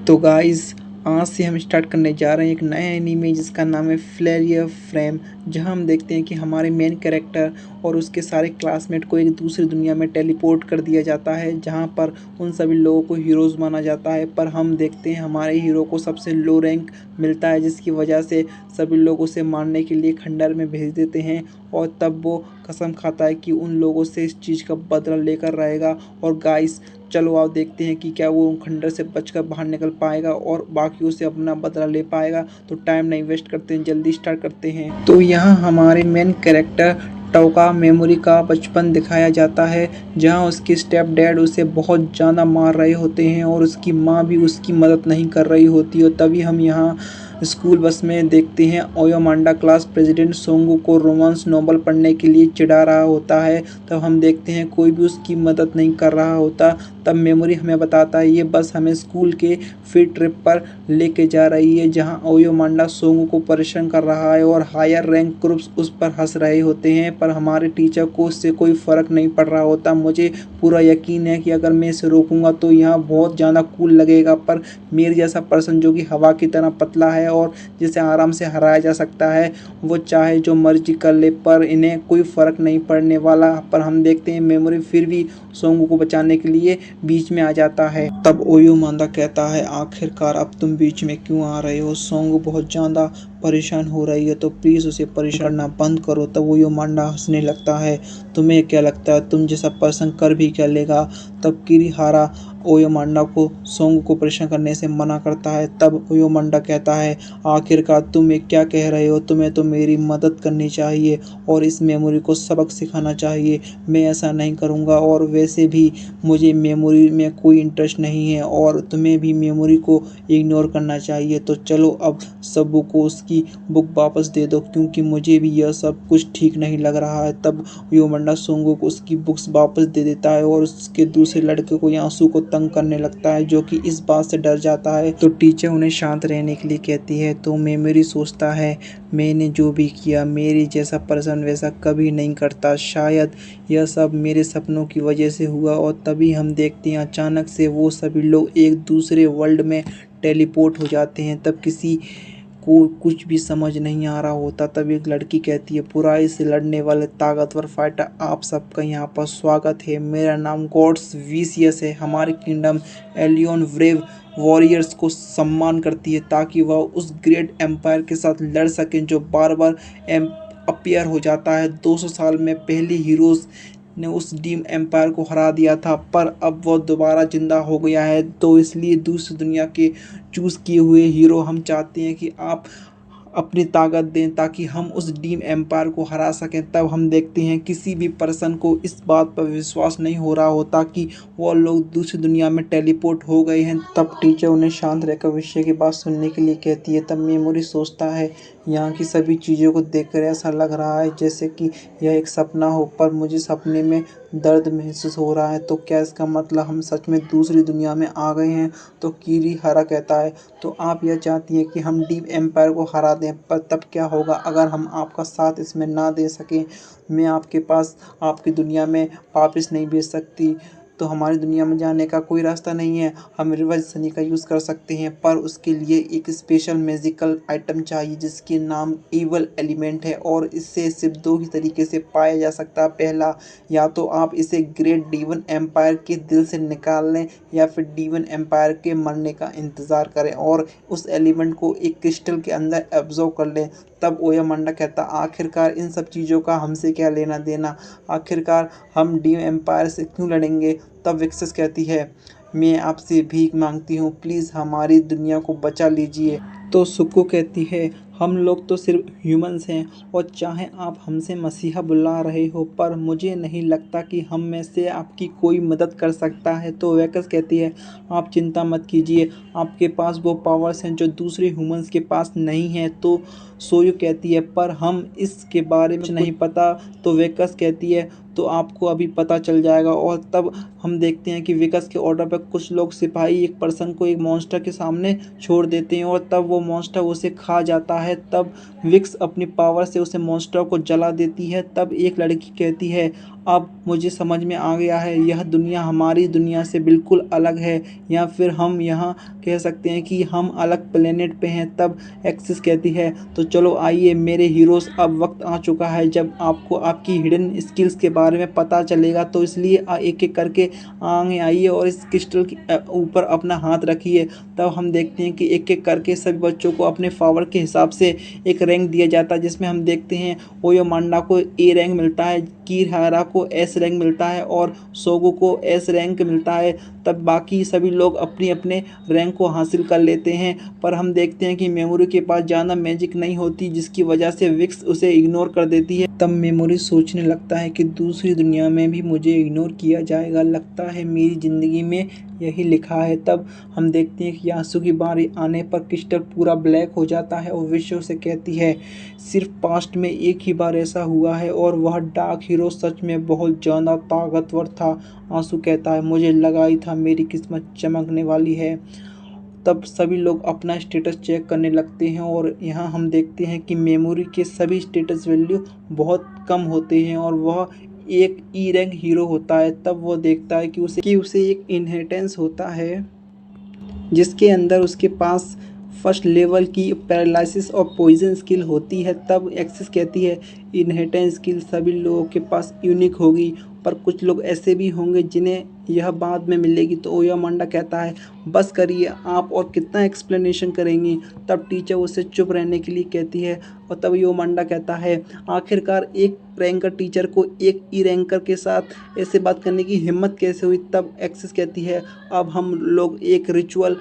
तो गाइस, आज से हम स्टार्ट करने जा रहे हैं एक नया एनीमे जिसका नाम है फ्लेरियर फ्रेम। जहां हम देखते हैं कि हमारे मेन कैरेक्टर और उसके सारे क्लासमेट को एक दूसरी दुनिया में टेलीपोर्ट कर दिया जाता है, जहां पर उन सभी लोगों को हीरोज़ माना जाता है। पर हम देखते हैं हमारे हीरो को सबसे लो रैंक मिलता है, जिसकी वजह से सभी लोग उसे मारने के लिए खंडर में भेज देते हैं। और तब वो कसम खाता है कि उन लोगों से इस चीज़ का बदला लेकर रहेगा। और गाइस, चलो आप देखते हैं कि क्या वो खंडर से बचकर बाहर निकल पाएगा और बाकियों से अपना बदला ले पाएगा। तो टाइम नहीं वेस्ट करते हैं, जल्दी स्टार्ट करते हैं। तो यहाँ हमारे मेन कैरेक्टर टोका मेमोरी का बचपन दिखाया जाता है, जहाँ उसकी स्टेप डैड उसे बहुत ज़्यादा मार रहे होते हैं और उसकी माँ भी उसकी मदद नहीं कर रही होती। और तभी हम यहाँ स्कूल बस में देखते हैं ओयोमांडा क्लास प्रेसिडेंट सोंगू को रोमांस नॉवल पढ़ने के लिए चिढ़ा रहा होता है। तब हम देखते हैं कोई भी उसकी मदद नहीं कर रहा होता। तब मेमोरी हमें बताता है ये बस हमें स्कूल के फील्ड ट्रिप पर लेके जा रही है, जहां ओयोमांडा सोंगू को परेशान कर रहा है और हायर रैंक ग्रुप्स उस पर हंस रहे होते हैं। पर हमारे टीचर को उससे कोई फ़र्क नहीं पड़ रहा होता। मुझे पूरा यकीन है कि अगर मैं इसे रोकूंगा तो यहाँ बहुत ज़्यादा कूल लगेगा, पर मेरे जैसा पर्सन जो कि हवा की तरह पतला है और जिसे आराम से हराया जा सकता है, वो चाहे जो मर्जी कर ले, पर इन्हें कोई फ़र्क नहीं पड़ने वाला। पर हम देखते हैं मेमोरी फिर भी सोंगू को बचाने के लिए बीच में आ जाता है। तब ओयोमांडा कहता है, आखिरकार अब तुम बीच में क्यों आ रहे हो? सोंगू बहुत ज़्यादा परेशान हो रही है, तो प्लीज़ उसे परेशान करना बंद करो। तब ओयोमांडा हंसने लगता है, तुम्हें क्या लगता है तुम जैसा पर्सन कर भी क्या लेगा? तब किरीहारा ओयोमांडा को सोंगू को परेशान करने से मना करता है। तब ओयोमांडा कहता है, आखिरकार तुम ये क्या कह रहे हो? तुम्हें तो मेरी मदद करनी चाहिए और इस मेमोरी को सबक सिखाना चाहिए। मैं ऐसा नहीं करूँगा और वैसे भी मुझे मेमोरी में कोई इंटरेस्ट नहीं है और तुम्हें भी मेमोरी को इग्नोर करना चाहिए। तो चलो अब सबू को उसकी बुक वापस दे दो, क्योंकि मुझे भी यह सब कुछ ठीक नहीं लग रहा है। तब ओयोमांडा सोंगू को उसकी बुक्स वापस दे देता है और उसके दूसरे लड़के को यासु को तंग करने लगता है, जो कि इस बात से डर जाता है। तो टीचर उन्हें शांत रहने के लिए कहती है। तो मेमोरी सोचता है, मैंने जो भी किया मेरी जैसा पर्सन वैसा कभी नहीं करता, शायद यह सब मेरे सपनों की वजह से हुआ। और तभी हम देखते हैं अचानक से वो सभी लोग एक दूसरे वर्ल्ड में टेलीपोर्ट हो जाते हैं। तब किसी को कुछ भी समझ नहीं आ रहा होता। तब एक लड़की कहती है, बुराई से लड़ने वाले ताकतवर फाइटर आप सबका यहाँ पर स्वागत है। मेरा नाम गॉड्स विशियस है। हमारी किंगडम एलियन ब्रेव वॉरियर्स को सम्मान करती है ताकि वह उस ग्रेट एम्पायर के साथ लड़ सकें जो बार बार अपीयर हो जाता है। 200 साल में पहले हीरोज़ ने उस डीम एम्पायर को हरा दिया था, पर अब वह दोबारा जिंदा हो गया है। तो इसलिए दूसरी दुनिया के चूज़ किए हुए हीरो हम चाहते हैं कि आप अपनी ताकत दें ताकि हम उस डीम एम्पायर को हरा सकें। तब हम देखते हैं किसी भी पर्सन को इस बात पर विश्वास नहीं हो रहा होता कि वो लोग दूसरी दुनिया में टेलीपोर्ट हो गए हैं। तब टीचर उन्हें शांत रहकर विषय की बात सुनने के लिए कहती है। तब मेमोरी सोचता है, यहाँ की सभी चीज़ों को देखकर ऐसा लग रहा है जैसे कि यह एक सपना हो, पर मुझे सपने में दर्द महसूस हो रहा है। तो क्या इसका मतलब हम सच में दूसरी दुनिया में आ गए हैं? तो किरीहारा कहता है, तो आप यह चाहती हैं कि हम डीप एम्पायर को हरा दें, पर तब क्या होगा अगर हम आपका साथ इसमें ना दे सकें? मैं आपके पास आपकी दुनिया में वापस नहीं भेज सकती, तो हमारी दुनिया में जाने का कोई रास्ता नहीं है। हम रिवर्स सनी का यूज़ कर सकते हैं, पर उसके लिए एक स्पेशल मैजिकल आइटम चाहिए जिसके नाम इवल एलिमेंट है और इससे सिर्फ दो ही तरीके से पाया जा सकता है। पहला, या तो आप इसे ग्रेट डीवन एम्पायर के दिल से निकाल लें या फिर डीवन एम्पायर के मरने का इंतज़ार करें और उस एलिमेंट को एक क्रिस्टल के अंदर एब्जॉर्ब कर लें। तब ओयोमांडा कहता, आखिरकार इन सब चीज़ों का हमसे क्या लेना देना? आखिरकार हम डीम एम्पायर से क्यों लड़ेंगे? तब विक्सस कहती है, मैं आपसे भीख मांगती हूँ, प्लीज़ हमारी दुनिया को बचा लीजिए। तो सुको कहती है, हम लोग तो सिर्फ ह्यूमंस हैं और चाहे आप हमसे मसीहा बुला रहे हो, पर मुझे नहीं लगता कि हम में से आपकी कोई मदद कर सकता है। तो वैकस कहती है, आप चिंता मत कीजिए, आपके पास वो पावर्स हैं जो दूसरे ह्यूमंस के पास नहीं हैं। तो सोयू कहती है, पर हम इसके बारे में कुछ नहीं पता। तो वेकस कहती है, तो आपको अभी पता चल जाएगा। और तब हम देखते हैं कि विकस के ऑर्डर पर कुछ लोग सिपाही एक पर्सन को एक मॉन्स्टर के सामने छोड़ देते हैं और तब वो मॉन्स्टर उसे खा जाता है। तब विक्स अपनी पावर से उसे मॉन्स्टर को जला देती है। तब एक लड़की कहती है, अब मुझे समझ में आ गया है यह दुनिया हमारी दुनिया से बिल्कुल अलग है, या फिर हम यहाँ कह सकते हैं कि हम अलग प्लेनेट पे हैं। तब एक्सिस कहती है तो चलो आइए मेरे हीरोज़, अब वक्त आ चुका है जब आपको आपकी हिडन स्किल्स के बारे में पता चलेगा। तो इसलिए एक एक करके आगे आइए और इस क्रिस्टल के ऊपर अपना हाथ रखिए। तब हम देखते हैं कि एक एक करके सभी बच्चों को अपने पावर के हिसाब से एक रैंक दिया जाता है, जिसमें हम देखते हैं ओयोमांडा को ए रैंक मिलता है, किरहारा को एस रैंक मिलता है और सोगो को एस रैंक मिलता है। तब बाकी सभी लोग अपने अपने रैंक को हासिल कर लेते हैं, पर हम देखते हैं कि मेमोरी के पास ज़्यादा मैजिक नहीं होती, जिसकी वजह से विक्स उसे इग्नोर कर देती है। तब मेमोरी सोचने लगता है कि दूसरी दुनिया में भी मुझे इग्नोर किया जाएगा, लगता है मेरी ज़िंदगी में यही लिखा है। तब हम देखते हैं कि यासु की बारी आने पर क्रिस्टल पूरा ब्लैक हो जाता है और विश्व से कहती है सिर्फ पास्ट में एक ही बार ऐसा हुआ है और वह डार्क हीरो सच में बहुत ज़्यादा ताकतवर था। आंसू कहता है मुझे लगा ही था मेरी किस्मत चमकने वाली है। तब सभी लोग अपना स्टेटस चेक करने लगते हैं और यहाँ हम देखते हैं कि मेमोरी के सभी स्टेटस वैल्यू बहुत कम होते हैं और वह एक ई रैंक हीरो होता है। तब वो देखता है कि उसे एक इनहेरिटेंस होता है, जिसके अंदर उसके पास फर्स्ट लेवल की पैरालिसिस और पॉइजन स्किल होती है। तब एक्सिस कहती है इनहेरिटेंस स्किल सभी लोगों के पास यूनिक होगी, पर कुछ लोग ऐसे भी होंगे जिन्हें यह बाद में मिलेगी। तो ओयामांडा कहता है बस करिए आप, और कितना एक्सप्लेनेशन करेंगी। तब टीचर उसे चुप रहने के लिए कहती है और तब ओयामांडा कहता है आखिरकार एक रैंकर टीचर को एक ई रैंकर के साथ ऐसे बात करने की हिम्मत कैसे हुई। तब एक्सिस कहती है अब हम लोग एक रिचुअल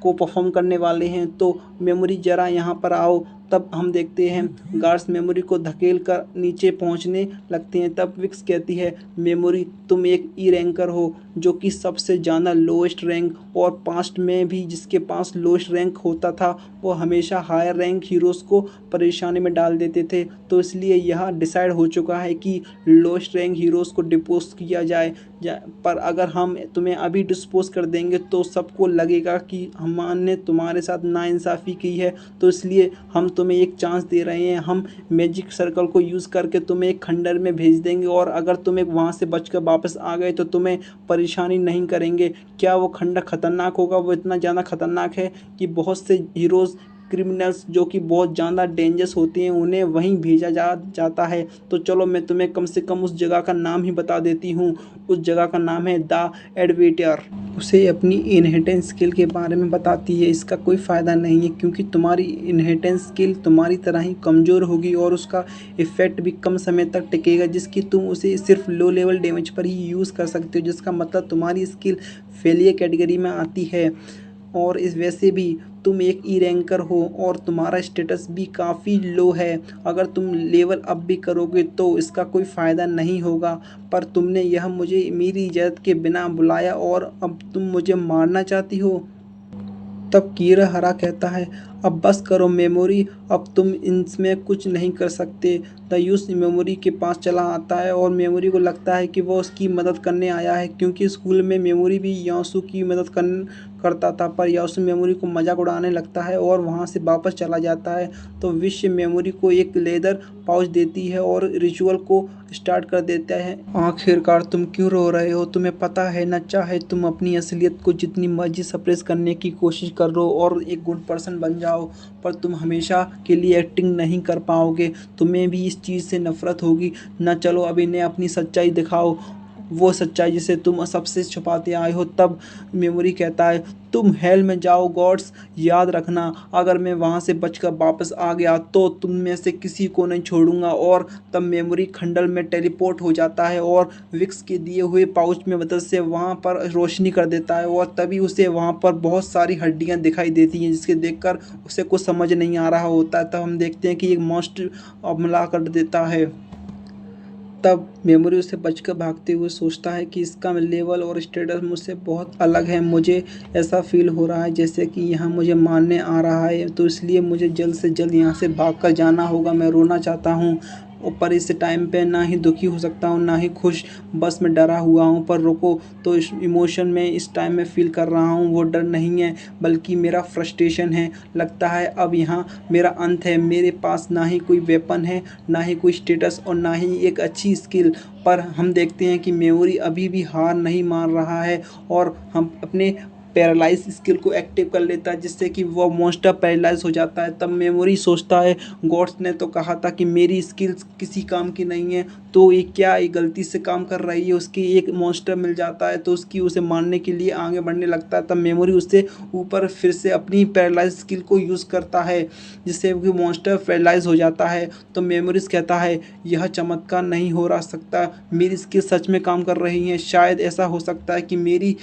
को परफॉर्म करने वाले हैं, तो मेमोरी ज़रा यहाँ पर आओ। तब हम देखते हैं गार्ड्स मेमोरी को धकेल कर नीचे पहुँचने लगते हैं। तब विक्स कहती है मेमोरी तुम एक ई रैंकर हो, जो कि सबसे ज़्यादा लोएस्ट रैंक, और पास्ट में भी जिसके पास लोएस्ट रैंक होता था वो हमेशा हायर रैंक हीरोज़ को परेशानी में डाल देते थे। तो इसलिए यह डिसाइड हो चुका है कि लोएस्ट रैंक हीरोज़ को डिपोज किया जाए, पर अगर हम तुम्हें अभी डिस्पोज कर देंगे तो सबको लगेगा कि हमने तुम्हारे साथ नाइंसाफ़ी की है। तो इसलिए हम तुम्हें एक चांस दे रहे हैं, हम मैजिक सर्कल को यूज़ करके तुम्हें एक खंडर में भेज देंगे, और अगर तुम एक वहाँ से बचकर वापस आ गए तो तुम्हें परेशानी नहीं करेंगे। क्या वो खंडर खतरनाक होगा? वो इतना ज़्यादा खतरनाक है कि बहुत से हीरोज़ क्रिमिनल्स जो कि बहुत ज़्यादा डेंजरस होते हैं उन्हें वहीं भेजा जाता है। तो चलो मैं तुम्हें कम से कम उस जगह का नाम ही बता देती हूँ। उस जगह का नाम है द एडवेटर। उसे अपनी इनहेरिटेंस स्किल के बारे में बताती है इसका कोई फ़ायदा नहीं है, क्योंकि तुम्हारी इनहेरिटेंस स्किल तुम्हारी तरह ही कमज़ोर होगी और उसका इफ़ेक्ट भी कम समय तक टिकेगा, जिसकी तुम उसे सिर्फ लो लेवल डैमेज पर ही यूज़ कर सकते हो, जिसका मतलब तुम्हारी स्किल फेलियर कैटेगरी में आती है। और इस वैसे भी तुम एक ई रैंकर हो और तुम्हारा स्टेटस भी काफ़ी लो है। अगर तुम लेवल अप भी करोगे तो इसका कोई फ़ायदा नहीं होगा, पर तुमने यह मुझे मेरी इजाज़त के बिना बुलाया और अब तुम मुझे मारना चाहती हो। तब किरहारा कहता है अब बस करो मेमोरी, अब तुम इसमें कुछ नहीं कर सकते। दायूस मेमोरी के पास चला आता है और मेमोरी को लगता है कि वो उसकी मदद करने आया है, क्योंकि स्कूल में मेमोरी भी यासु की मदद करता था, पर यासु मेमोरी को मजाक उड़ाने लगता है और वहाँ से वापस चला जाता है। तो विश्व मेमोरी को एक लेदर पाउच देती है और रिचुअल को स्टार्ट कर देता है। आखिरकार तुम क्यों रो रहे हो? तुम्हें पता है न, चाहे तुम अपनी असलियत को जितनी मर्जी सप्रेस करने की कोशिश कर लो और एक गुड पर्सन बन जाओ, पर तुम हमेशा के लिए एक्टिंग नहीं कर पाओगे। तुम्हें भी इस चीज़ से नफरत होगी न। चलो अब इन्हें अपनी सच्चाई दिखाओ, वो सच्चाई जिसे तुम सबसे छुपाते आए हो। तब मेमोरी कहता है तुम हेल में जाओ गॉड्स, याद रखना अगर मैं वहाँ से बचकर वापस आ गया तो तुम में से किसी को नहीं छोड़ूंगा। और तब मेमोरी खंडर में टेलीपोर्ट हो जाता है और विक्स के दिए हुए पाउच में मदद से वहाँ पर रोशनी कर देता है, और तभी उसे वहाँ पर बहुत सारी हड्डियाँ दिखाई देती हैं, जिसके देखकर उसे कुछ समझ नहीं आ रहा होता है। तब हम देखते हैं कि एक मॉन्स्टर हमला कर देता है। तब मेमोरी उससे बचकर भागते हुए सोचता है कि इसका लेवल और स्टेटस मुझसे बहुत अलग है। मुझे ऐसा फील हो रहा है जैसे कि यहाँ मुझे मारने आ रहा है, तो इसलिए मुझे जल्द से जल्द यहाँ से भागकर जाना होगा। मैं रोना चाहता हूँ, पर इस टाइम पे ना ही दुखी हो सकता हूँ ना ही खुश, बस मैं डरा हुआ हूँ। पर रुको, तो इस इमोशन में इस टाइम में फ़ील कर रहा हूँ वो डर नहीं है बल्कि मेरा फ्रस्ट्रेशन है। लगता है अब यहाँ मेरा अंत है। मेरे पास ना ही कोई वेपन है, ना ही कोई स्टेटस और ना ही एक अच्छी स्किल। पर हम देखते हैं कि मेमोरी अभी भी हार नहीं मान रहा है और हम अपने पैरालाइज स्किल को एक्टिव कर लेता है जिससे कि वो मॉन्स्टर पैरालाइज हो जाता है। तब मेमोरी सोचता है गॉड्स ने तो कहा था कि मेरी स्किल्स किसी काम की नहीं है, तो ये क्या ये गलती से काम कर रही है। उसकी एक मॉन्स्टर मिल जाता है तो उसकी उसे मारने के लिए आगे बढ़ने लगता है। तब मेमोरी उससे ऊपर फिर से अपनी पैरालाइज स्किल को यूज़ करता है जिससे वो मॉन्स्टर पैरालाइज हो जाता है। तो मेमोरीज कहता है यह चमत्कार नहीं हो रहा सकता, मेरी स्किल सच में काम कर रही हैं। शायद ऐसा हो सकता है कि मेरी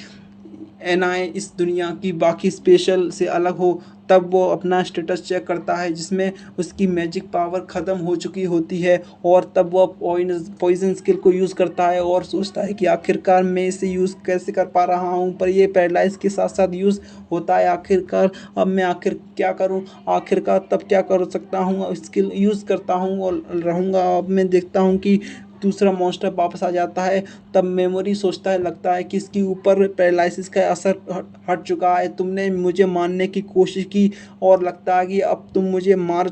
एनआई इस दुनिया की बाकी स्पेशल से अलग हो। तब वो अपना स्टेटस चेक करता है जिसमें उसकी मैजिक पावर ख़त्म हो चुकी होती है और तब वो पॉइजन स्किल को यूज़ करता है और सोचता है कि आखिरकार मैं इसे यूज़ कैसे कर पा रहा हूँ। पर ये पैरालाइज के साथ साथ यूज़ होता है। आखिरकार अब मैं आखिर क्या करूँ, आखिरकार तब क्या कर सकता हूँ, स्किल यूज़ करता हूँ और रहूँगा। अब मैं देखता हूँ कि दूसरा मॉन्स्टर वापस आ जाता है। तब मेमोरी सोचता है लगता है कि इसके ऊपर पैरालिसिस का असर हट चुका है। तुमने मुझे मारने की कोशिश की और लगता है कि अब तुम मुझे मार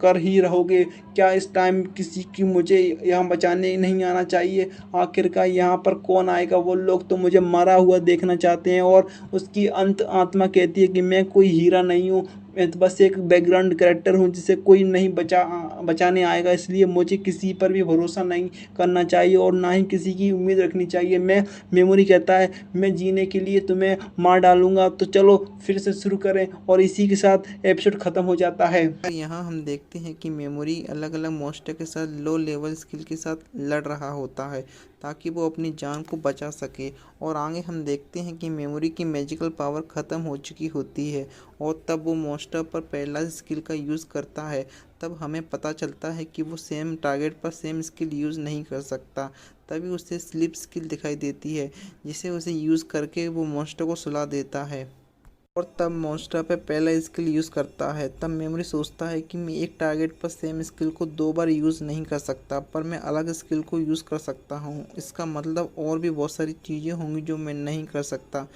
कर ही रहोगे। क्या इस टाइम किसी की मुझे यहाँ बचाने नहीं आना चाहिए। आखिरकार यहाँ पर कौन आएगा। वो लोग तो मुझे मरा हुआ देखना चाहते हैं और उसकी अंत आत्मा कहती है कि मैं कोई हीरा नहीं हूँ, मैं तो बस एक बैकग्राउंड कैरेक्टर हूँ जिसे कोई नहीं बचाने आएगा। इसलिए मुझे किसी पर भी भरोसा नहीं करना चाहिए और ना ही किसी की उम्मीद रखनी चाहिए। मैं मेमोरी कहता है मैं जीने के लिए तुम्हें मार डालूंगा। तो चलो फिर से शुरू करें और इसी के साथ एपिसोड ख़त्म हो जाता है। यहाँ हम देखते हैं कि मेमोरी अलग अलग मॉन्स्टर के साथ लो लेवल स्किल के साथ लड़ रहा होता है ताकि वो अपनी जान को बचा सके। और आगे हम देखते हैं कि मेमोरी की मैजिकल पावर ख़त्म हो चुकी होती है और तब वो मॉन्स्टर पर पैरालाइज स्किल का यूज़ करता है। तब हमें पता चलता है कि वो सेम टारगेट पर सेम स्किल यूज़ नहीं कर सकता। तभी उसे स्लिप स्किल दिखाई देती है जिसे उसे यूज़ करके वो मॉन्स्टर को सुला देता है और तब मॉन्स्टर पे पहला स्किल यूज़ करता है। तब मेमोरी सोचता है कि मैं एक टारगेट पर सेम स्किल को 2 बार यूज़ नहीं कर सकता, पर मैं अलग स्किल को यूज़ कर सकता हूँ। इसका मतलब और भी बहुत सारी चीज़ें होंगी जो मैं नहीं कर सकता।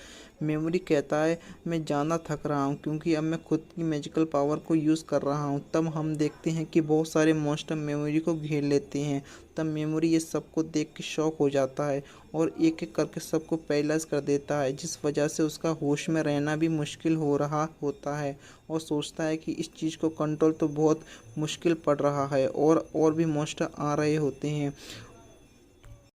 मेमोरी कहता है मैं ज़्यादा थक रहा हूँ क्योंकि अब मैं खुद की मैजिकल पावर को यूज़ कर रहा हूँ। तब हम देखते हैं कि बहुत सारे मॉन्स्टर मेमोरी को घेर लेते हैं। तब मेमोरी ये सबको देख के शॉक हो जाता है और एक एक करके सबको पैरालाइज कर देता है जिस वजह से उसका होश में रहना भी मुश्किल हो रहा होता है और सोचता है कि इस चीज़ को कंट्रोल तो बहुत मुश्किल पड़ रहा है और भी मॉन्स्टर आ रहे होते हैं।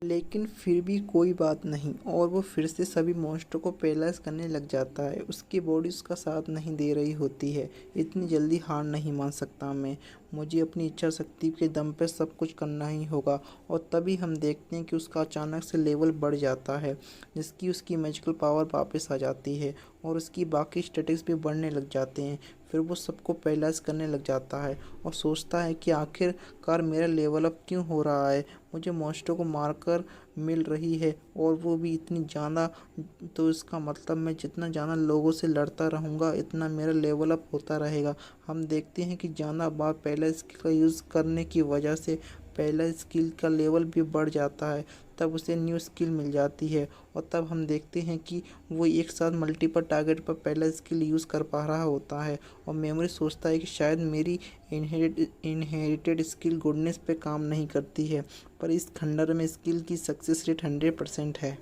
लेकिन फिर भी कोई बात नहीं और वो फिर से सभी मॉन्स्टर को पैरालाइज करने लग जाता है। उसकी बॉडी उसका साथ नहीं दे रही होती है। इतनी जल्दी हार नहीं मान सकता मैं, मुझे अपनी इच्छा शक्ति के दम पे सब कुछ करना ही होगा। और तभी हम देखते हैं कि उसका अचानक से लेवल बढ़ जाता है जिसकी उसकी मैजिकल पावर वापस आ जाती है और उसकी बाकी स्टेटिक्स भी बढ़ने लग जाते हैं। फिर वो सबको पैरालाइज करने लग जाता है और सोचता है कि आखिरकार मेरा लेवल अप क्यों हो रहा है, मुझे मॉन्स्टर को मारकर मिल रही है और वो भी इतनी ज़्यादा। तो इसका मतलब मैं जितना ज़्यादा लोगों से लड़ता रहूँगा इतना मेरा लेवल अप होता रहेगा। हम देखते हैं कि ज़्यादा बार पहला स्किल का यूज़ करने की वजह से पहला स्किल का लेवल भी बढ़ जाता है। तब उसे न्यू स्किल मिल जाती है और तब हम देखते हैं कि वो एक साथ मल्टीपल टारगेट पर पहला स्किल यूज़ कर पा रहा होता है और मेमोरी सोचता है कि शायद मेरी इनहेरिटेड स्किल गुडनेस पे काम नहीं करती है, पर इस खंडर में स्किल की सक्सेस रेट 100% है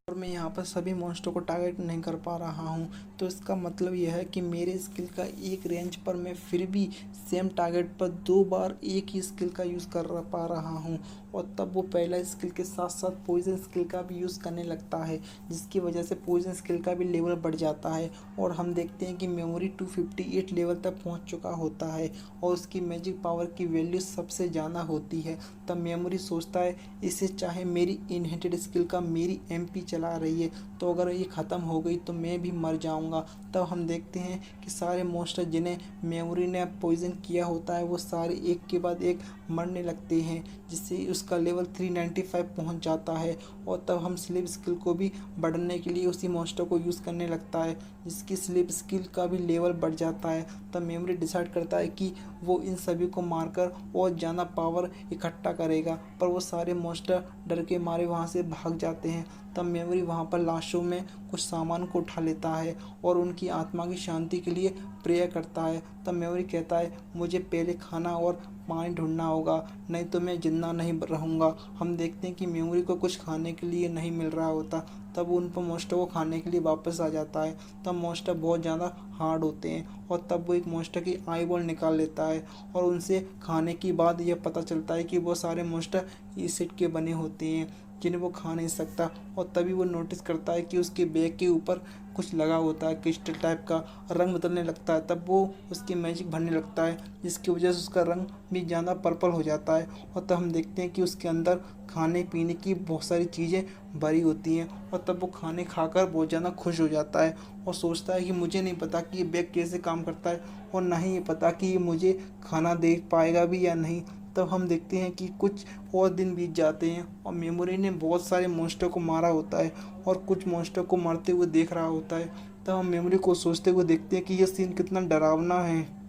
और मैं यहाँ पर सभी मॉन्स्टर को टारगेट नहीं कर पा रहा हूँ। तो इसका मतलब यह है कि मेरे स्किल का एक रेंज पर मैं फिर भी सेम टारगेट पर 2 बार एक ही स्किल का यूज़ कर पा रहा हूँ। और तब वो पहला स्किल के साथ साथ पॉइजन स्किल का भी यूज़ करने लगता है जिसकी वजह से पॉइजन स्किल का भी लेवल बढ़ जाता है और हम देखते हैं कि मेमोरी 258 लेवल तक पहुँच चुका होता है और उसकी मैजिक पावर की वैल्यू सबसे ज़्यादा होती है। तब मेमोरी सोचता है इसे चाहे मेरी इनहेरिटेड स्किल का मेरी MP चला चला रही है, तो अगर ये ख़त्म हो गई तो मैं भी मर जाऊंगा। तब हम देखते हैं कि सारे मॉन्स्टर जिन्हें मेमोरी ने पॉइजन किया होता है वो सारे एक के बाद एक मरने लगते हैं, जिससे उसका लेवल 395 पहुंच जाता है। और तब हम स्लीप स्किल को भी बढ़ने के लिए उसी मॉन्स्टर को यूज़ करने लगता है, जिसकी स्लीप स्किल का भी लेवल बढ़ जाता है। तब मेमोरी डिसाइड करता है कि वो इन सभी को मारकर और ज़्यादा पावर इकट्ठा करेगा, पर वो सारे मॉन्स्टर डर के मारे वहाँ से भाग जाते हैं। तब मेमोरी वहाँ पर लाशों में कुछ सामान को उठा लेता है और उनकी आत्मा की शांति के लिए प्रेयर करता है। तब मेमोरी कहता है मुझे पहले खाना और पानी ढूंढना होगा, नहीं तो मैं जिंदा नहीं रहूँगा। हम देखते हैं कि मेमोरी को कुछ खाने के लिए नहीं मिल रहा होता, तब वो उन पर मॉन्स्टर को खाने के लिए वापस आ जाता है। तब मॉन्स्टर बहुत ज़्यादा हार्ड होते हैं और तब वो एक मॉन्स्टर की आई बॉल निकाल लेता है और उनसे खाने के बाद यह पता चलता है कि वो सारे मॉन्स्टर एसिड के बने होते हैं जिन्हें वो खा नहीं सकता। और तभी वो नोटिस करता है कि उसके बैग के ऊपर कुछ लगा होता है क्रिस्टल टाइप का, रंग बदलने लगता है। तब वो उसकी मैजिक भरने लगता है, जिसकी वजह से उसका रंग भी ज़्यादा पर्पल हो जाता है। और तब हम देखते हैं कि उसके अंदर खाने पीने की बहुत सारी चीज़ें भरी होती हैं और तब वो खाने खाकर बहुत ज़्यादा खुश हो जाता है और सोचता है कि मुझे नहीं पता कि ये बैग कैसे काम करता है और ना ही ये पता कि ये मुझे खाना दे पाएगा भी या नहीं। तब हम देखते हैं कि कुछ और दिन बीत जाते हैं और मेमोरी ने बहुत सारे मॉन्स्टर को मारा होता है और कुछ मॉन्स्टर को मरते हुए देख रहा होता है। तब हम मेमोरी को सोचते हुए देखते हैं कि यह सीन कितना डरावना है।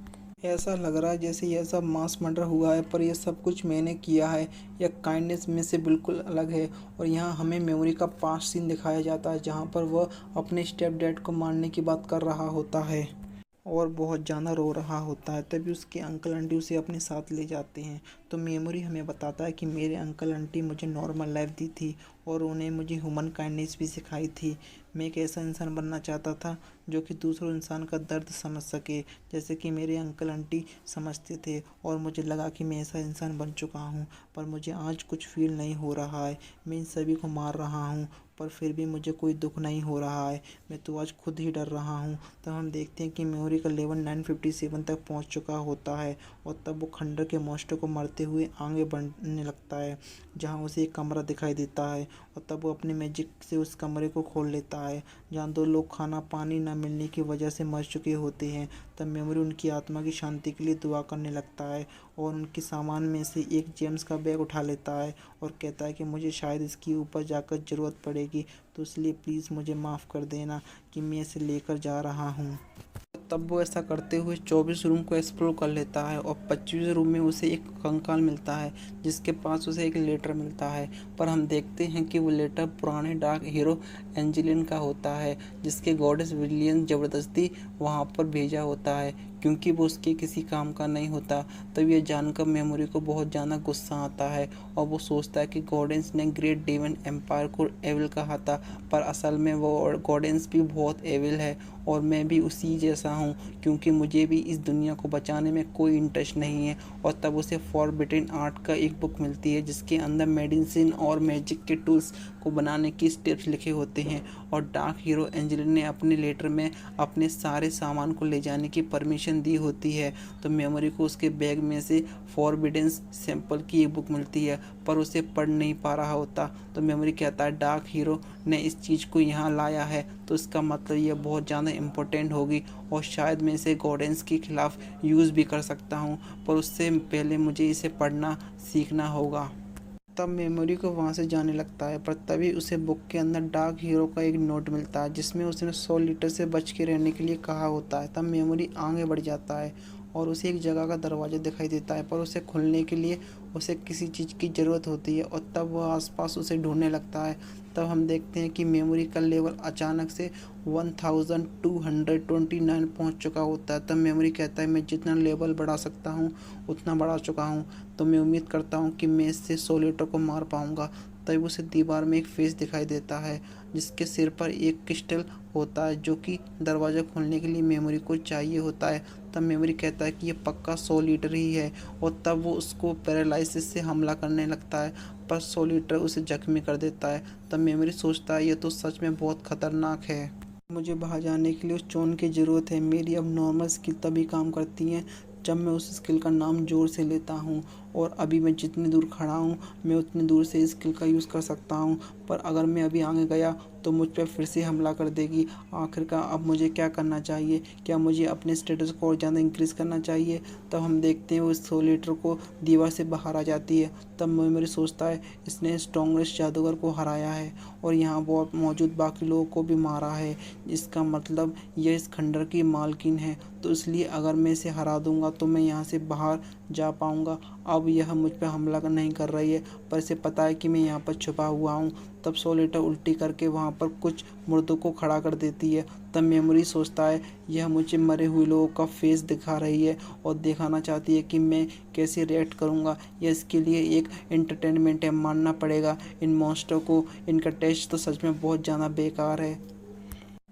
ऐसा लग रहा है जैसे यह सब मास मर्डर हुआ है, पर यह सब कुछ मैंने किया है। यह काइंडनेस में से बिल्कुल अलग है। और यहाँ हमें मेमोरी का पास्ट सीन दिखाया जाता है जहाँ पर वह अपने स्टेप डैड को मारने की बात कर रहा होता है और बहुत ज़्यादा रो रहा होता है। तभी उसके अंकल आंटी उसे अपने साथ ले जाते हैं। तो मेमोरी हमें बताता है कि मेरे अंकल आंटी मुझे नॉर्मल लाइफ दी थी और उन्हें मुझे ह्यूमन काइंडनेस भी सिखाई थी। मैं एक ऐसा इंसान बनना चाहता था जो कि दूसरों इंसान का दर्द समझ सके, जैसे कि मेरे अंकल आंटी समझते थे। और मुझे लगा कि मैं ऐसा इंसान बन चुका हूँ, पर मुझे आज कुछ फील नहीं हो रहा है। मैं इन सभी को मार रहा हूँ पर फिर भी मुझे कोई दुख नहीं हो रहा है। मैं तो आज खुद ही डर रहा हूँ। तब हम देखते हैं कि मेमोरी का लेवल 957 तक पहुँच चुका होता है और तब वो खंडर के मॉन्स्टर को मारते हुए आगे बढ़ने लगता है, जहाँ उसे एक कमरा दिखाई देता है। और तब वो अपने मैजिक से उस कमरे को खोल लेता है जहाँ दो लोग खाना पानी न मिलने की वजह से मर चुके होते हैं। तब मेमोरी उनकी आत्मा की शांति के लिए दुआ करने लगता है और उनके सामान में से एक जेम्स का बैग उठा लेता है और कहता है कि मुझे शायद इसके ऊपर जाकर ज़रूरत पड़ेगी, तो इसलिए प्लीज़ मुझे माफ़ कर देना कि मैं इसे लेकर जा रहा हूँ। तब वो ऐसा करते हुए 24 रूम को एक्सप्लोर कर लेता है और 25वें रूम में उसे एक कंकाल मिलता है जिसके पास उसे एक लेटर मिलता है। पर हम देखते हैं कि वो लेटर पुराने डार्क हीरो एंजेलिन का होता है, जिसके गॉडेस विलियन ज़बरदस्ती वहाँ पर भेजा होता है क्योंकि वो उसके किसी काम का नहीं होता। तब ये जानकर मेमोरी को बहुत ज़्यादा गुस्सा आता है और वो सोचता है कि गॉडेंस ने ग्रेट डेवन एम्पायर को एविल कहा था, पर असल में वो गॉडेंस भी बहुत एविल है और मैं भी उसी जैसा हूँ, क्योंकि मुझे भी इस दुनिया को बचाने में कोई इंटरेस्ट नहीं है। और तब उसे फॉरबिडन आर्ट का एक बुक मिलती है जिसके अंदर मेडिसिन और मैजिक के टूल्स को बनाने की स्टेप्स लिखे होते हैं। और डार्क हीरो एंजेलिन ने अपने लेटर में अपने सारे सामान को ले जाने की परमिशन दी होती है। तो मेमोरी को उसके बैग में से फॉरबिडन सैंपल की एक बुक मिलती है, पर उसे पढ़ नहीं पा रहा होता। तो मेमोरी कहता है डार्क हीरो ने इस चीज़ को यहाँ लाया है, तो इसका मतलब यह बहुत ज़्यादा इम्पोर्टेंट होगी और शायद मैं इसे गॉडेंस के खिलाफ यूज़ भी कर सकता हूँ, पर उससे पहले मुझे इसे पढ़ना सीखना होगा। तब मेमोरी को वहाँ से जाने लगता है, पर तभी उसे बुक के अंदर डार्क हीरो का एक नोट मिलता है जिसमें उसने 100 लीटर से बच के रहने के लिए कहा होता है। तब मेमोरी आगे बढ़ जाता है और उसे एक जगह का दरवाज़ा दिखाई देता है, पर उसे खुलने के लिए उसे किसी चीज़ की ज़रूरत होती है और तब वह आसपास उसे ढूंढने लगता है। तब हम देखते हैं कि मेमोरी का लेवल अचानक से 1229 पहुंच चुका होता है। तब मेमोरी कहता है मैं जितना लेवल बढ़ा सकता हूं उतना बढ़ा चुका हूं, तो मैं उम्मीद करता हूं कि मैं इससे 100 लीटर को मार पाऊंगा। तभी उसे दीवार में एक फेस दिखाई देता है जिसके सिर पर एक क्रिस्टल होता है जो कि दरवाज़ा खोलने के लिए मेमोरी को चाहिए होता है। तब मेमोरी कहता है कि ये पक्का 100 लीटर ही है और तब वो उसको पैरालिसिस से हमला करने लगता है, पर 100 लीटर उसे जख्मी कर देता है। तब मेमोरी सोचता है ये तो सच में बहुत खतरनाक है, मुझे बाहर जाने के लिए उस चोन की ज़रूरत है। मेरी अब नॉर्मल स्किल तभी काम करती हैं जब मैं उस स्किल का नाम जोर से लेता हूँ और अभी मैं जितनी दूर खड़ा हूँ मैं उतनी दूर से स्किल का यूज़ कर सकता हूँ, पर अगर मैं अभी आगे गया तो मुझ पर फिर से हमला कर देगी। आखिरकार अब मुझे क्या करना चाहिए? क्या मुझे अपने स्टेटस को और ज़्यादा इंक्रीज़ करना चाहिए? तब हम देखते हैं वो सोलेटर को दीवार से बाहर आ जाती है। तब मेमोरी सोचता है इसने स्ट्रॉन्गेस्ट जादूगर को हराया है और यहाँ बहुत मौजूद बाकी लोगों को भी मारा है। इसका मतलब यह इस खंडर की मालकिन है, तो इसलिए अगर मैं इसे हरा दूंगा तो मैं यहाँ से बाहर जा पाऊंगा। अब यह मुझ पर हमला नहीं कर रही है, पर इसे पता है कि मैं यहाँ पर छुपा हुआ हूँ। तब सोलेटर उल्टी करके वहाँ पर कुछ मुर्दों को खड़ा कर देती है। तब मेमोरी सोचता है यह मुझे मरे हुए लोगों का फेस दिखा रही है और दिखाना चाहती है कि मैं कैसे रिएक्ट करूँगा। यह इसके लिए एक एंटरटेनमेंट है, मानना पड़ेगा इन मॉन्स्टर को। इनका टेस्ट तो सच में बहुत ज़्यादा बेकार है।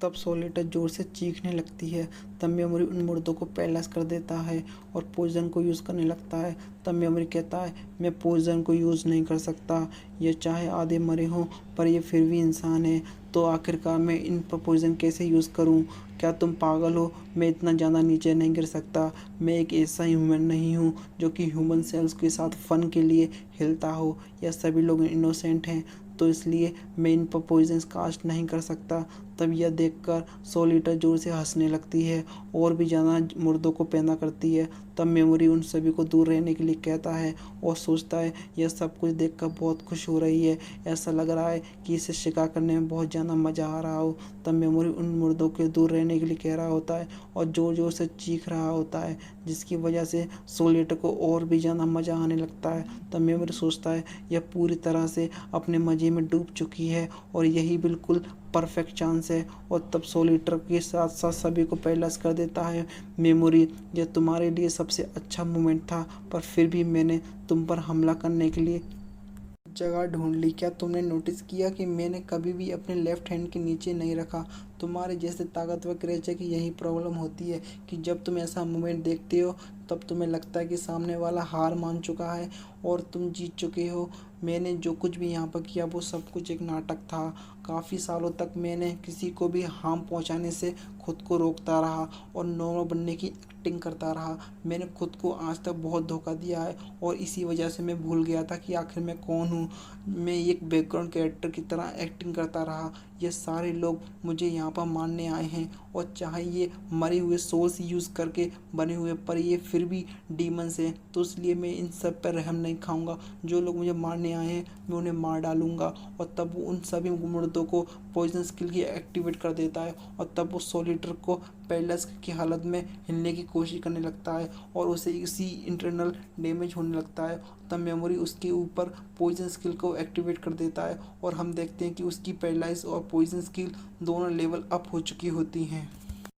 तब सोलेटर जोर से चीखने लगती है। तब मेमोरी उन मुर्दों को पैरालाइज कर देता है और पॉइजन को यूज़ करने लगता है। तब मेमोरी कहता है मैं पॉइजन को यूज़ नहीं कर सकता, ये चाहे आधे मरे हों पर ये फिर भी इंसान है, तो आखिरकार मैं इन पर पॉइजन कैसे यूज़ करूं? क्या तुम पागल हो? मैं इतना ज़्यादा नीचे नहीं गिर सकता। मैं एक ऐसा ह्यूमन नहीं हूँ जो कि ह्यूमन सेल्स के साथ फ़न के लिए हिलता हो। या सभी लोग इनोसेंट हैं, तो इसलिए मैं इन पर पॉइजन कास्ट नहीं कर सकता। तब यह देखकर सोलिटर जोर से हंसने लगती है और भी ज़्यादा मुर्दों को पैदा करती है। तब मेमोरी उन सभी को दूर रहने के लिए कहता है और सोचता है यह सब कुछ देखकर बहुत खुश हो रही है। ऐसा लग रहा है कि इसे शिकार करने में बहुत ज़्यादा मज़ा आ रहा हो। तब मेमोरी उन मुर्दों के दूर रहने के लिए कह रहा होता है और ज़ोर ज़ोर से चीख रहा होता है, जिसकी वजह से सोलिटर को और भी ज़्यादा मज़ा आने लगता है। तब मेमोरी सोचता है यह पूरी तरह से अपने मज़े में डूब चुकी है और यही बिल्कुल परफेक्ट चांस है। और तब सोलिटर के साथ साथ सभी को पैरालाइज कर देता है। मेमोरी, यह तुम्हारे लिए सबसे अच्छा मोमेंट था, पर फिर भी मैंने तुम पर हमला करने के लिए जगह ढूंढ ली। क्या तुमने नोटिस किया कि मैंने कभी भी अपने लेफ्ट हैंड के नीचे नहीं रखा? तुम्हारे जैसे ताकतवर क्रिएचर की यही प्रॉब्लम होती है कि जब तुम ऐसा मोमेंट देखते हो तब तुम्हें लगता है कि सामने वाला हार मान चुका है और तुम जीत चुके हो। मैंने जो कुछ भी यहाँ पर किया वो सब कुछ एक नाटक था। काफ़ी सालों तक मैंने किसी को भी हार्म पहुँचाने से खुद को रोकता रहा और नॉर्मल बनने की एक्टिंग करता रहा। मैंने खुद को आज तक बहुत धोखा दिया है और इसी वजह से मैं भूल गया था कि आखिर मैं कौन हूँ। मैं एक बैकग्राउंड कैरेक्टर की तरह एक्टिंग करता रहा। ये सारे लोग मुझे यहाँ पर मारने आए हैं और चाहे ये मरे हुए सोल्स यूज़ करके बने हुए, पर ये फिर भी डीमंस हैं, तो इसलिए मैं इन सब पर रहम नहीं खाऊंगा। जो लोग मुझे मारने आए हैं मैं उन्हें मार डालूंगा। और तब वो उन सभी मुर्दों को पॉइजन स्किल की एक्टिवेट कर देता है और तब वो सोलिटर को पैरालाइज की हालत में हिलने की कोशिश करने लगता है और उसे इसी इंटरनल डैमेज होने लगता है। तब मेमोरी उसके ऊपर पॉइजन स्किल को एक्टिवेट कर देता है और हम देखते हैं कि उसकी पैरालाइज और पॉइजन स्किल दोनों लेवल अप हो चुकी होती हैं।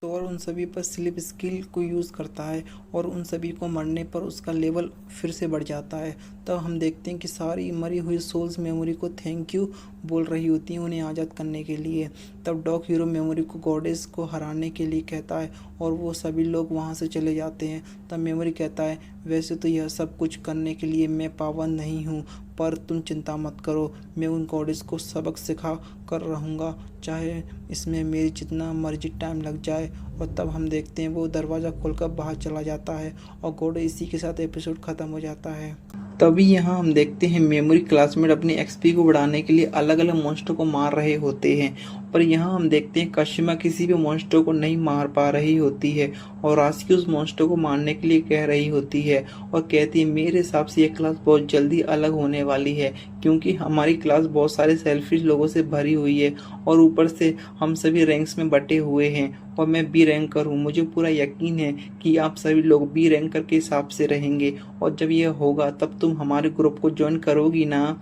तो और उन सभी पर स्लिप स्किल को यूज़ करता है और उन सभी को मरने पर उसका लेवल फिर से बढ़ जाता है। तब हम देखते हैं कि सारी मरी हुई सोल्स मेमोरी को थैंक यू बोल रही होती हैं उन्हें आज़ाद करने के लिए। तब डॉक हीरो मेमोरी को गॉडेस को हराने के लिए कहता है और वो सभी लोग वहाँ से चले जाते हैं। तब मेमोरी कहता है वैसे तो यह सब कुछ करने के लिए मैं पाबंद नहीं हूँ, पर तुम चिंता मत करो, मैं उन गॉडेस को सबक सिखा कर रहूँगा, चाहे इसमें मेरी जितना मर्जी टाइम लग जाए। और तब हम देखते हैं वो दरवाज़ा खोलकर बाहर चला जाता है और गॉडेस इसी के साथ एपिसोड ख़त्म हो जाता है। तभी यहाँ हम देखते हैं मेमोरी क्लासमेट अपनी एक्सपी को बढ़ाने के लिए अलग अलग मॉन्स्टर को मार रहे होते हैं, पर यहाँ हम देखते हैं काशिमा किसी भी मॉन्स्टर को नहीं मार पा रही होती है और रास्की उस मॉन्स्टर को मारने के लिए कह रही होती है और कहती है मेरे हिसाब से ये क्लास बहुत जल्दी अलग होने वाली है, क्योंकि हमारी क्लास बहुत सारे सेल्फिश लोगों से भरी हुई है और ऊपर से हम सभी रैंक्स में बटे हुए हैं और मैं बी रैंकर हूँ। मुझे पूरा यकीन है कि आप सभी लोग बी रैंकर के हिसाब से रहेंगे और जब यह होगा तब तुम हमारे ग्रुप को ज्वाइन करोगी ना।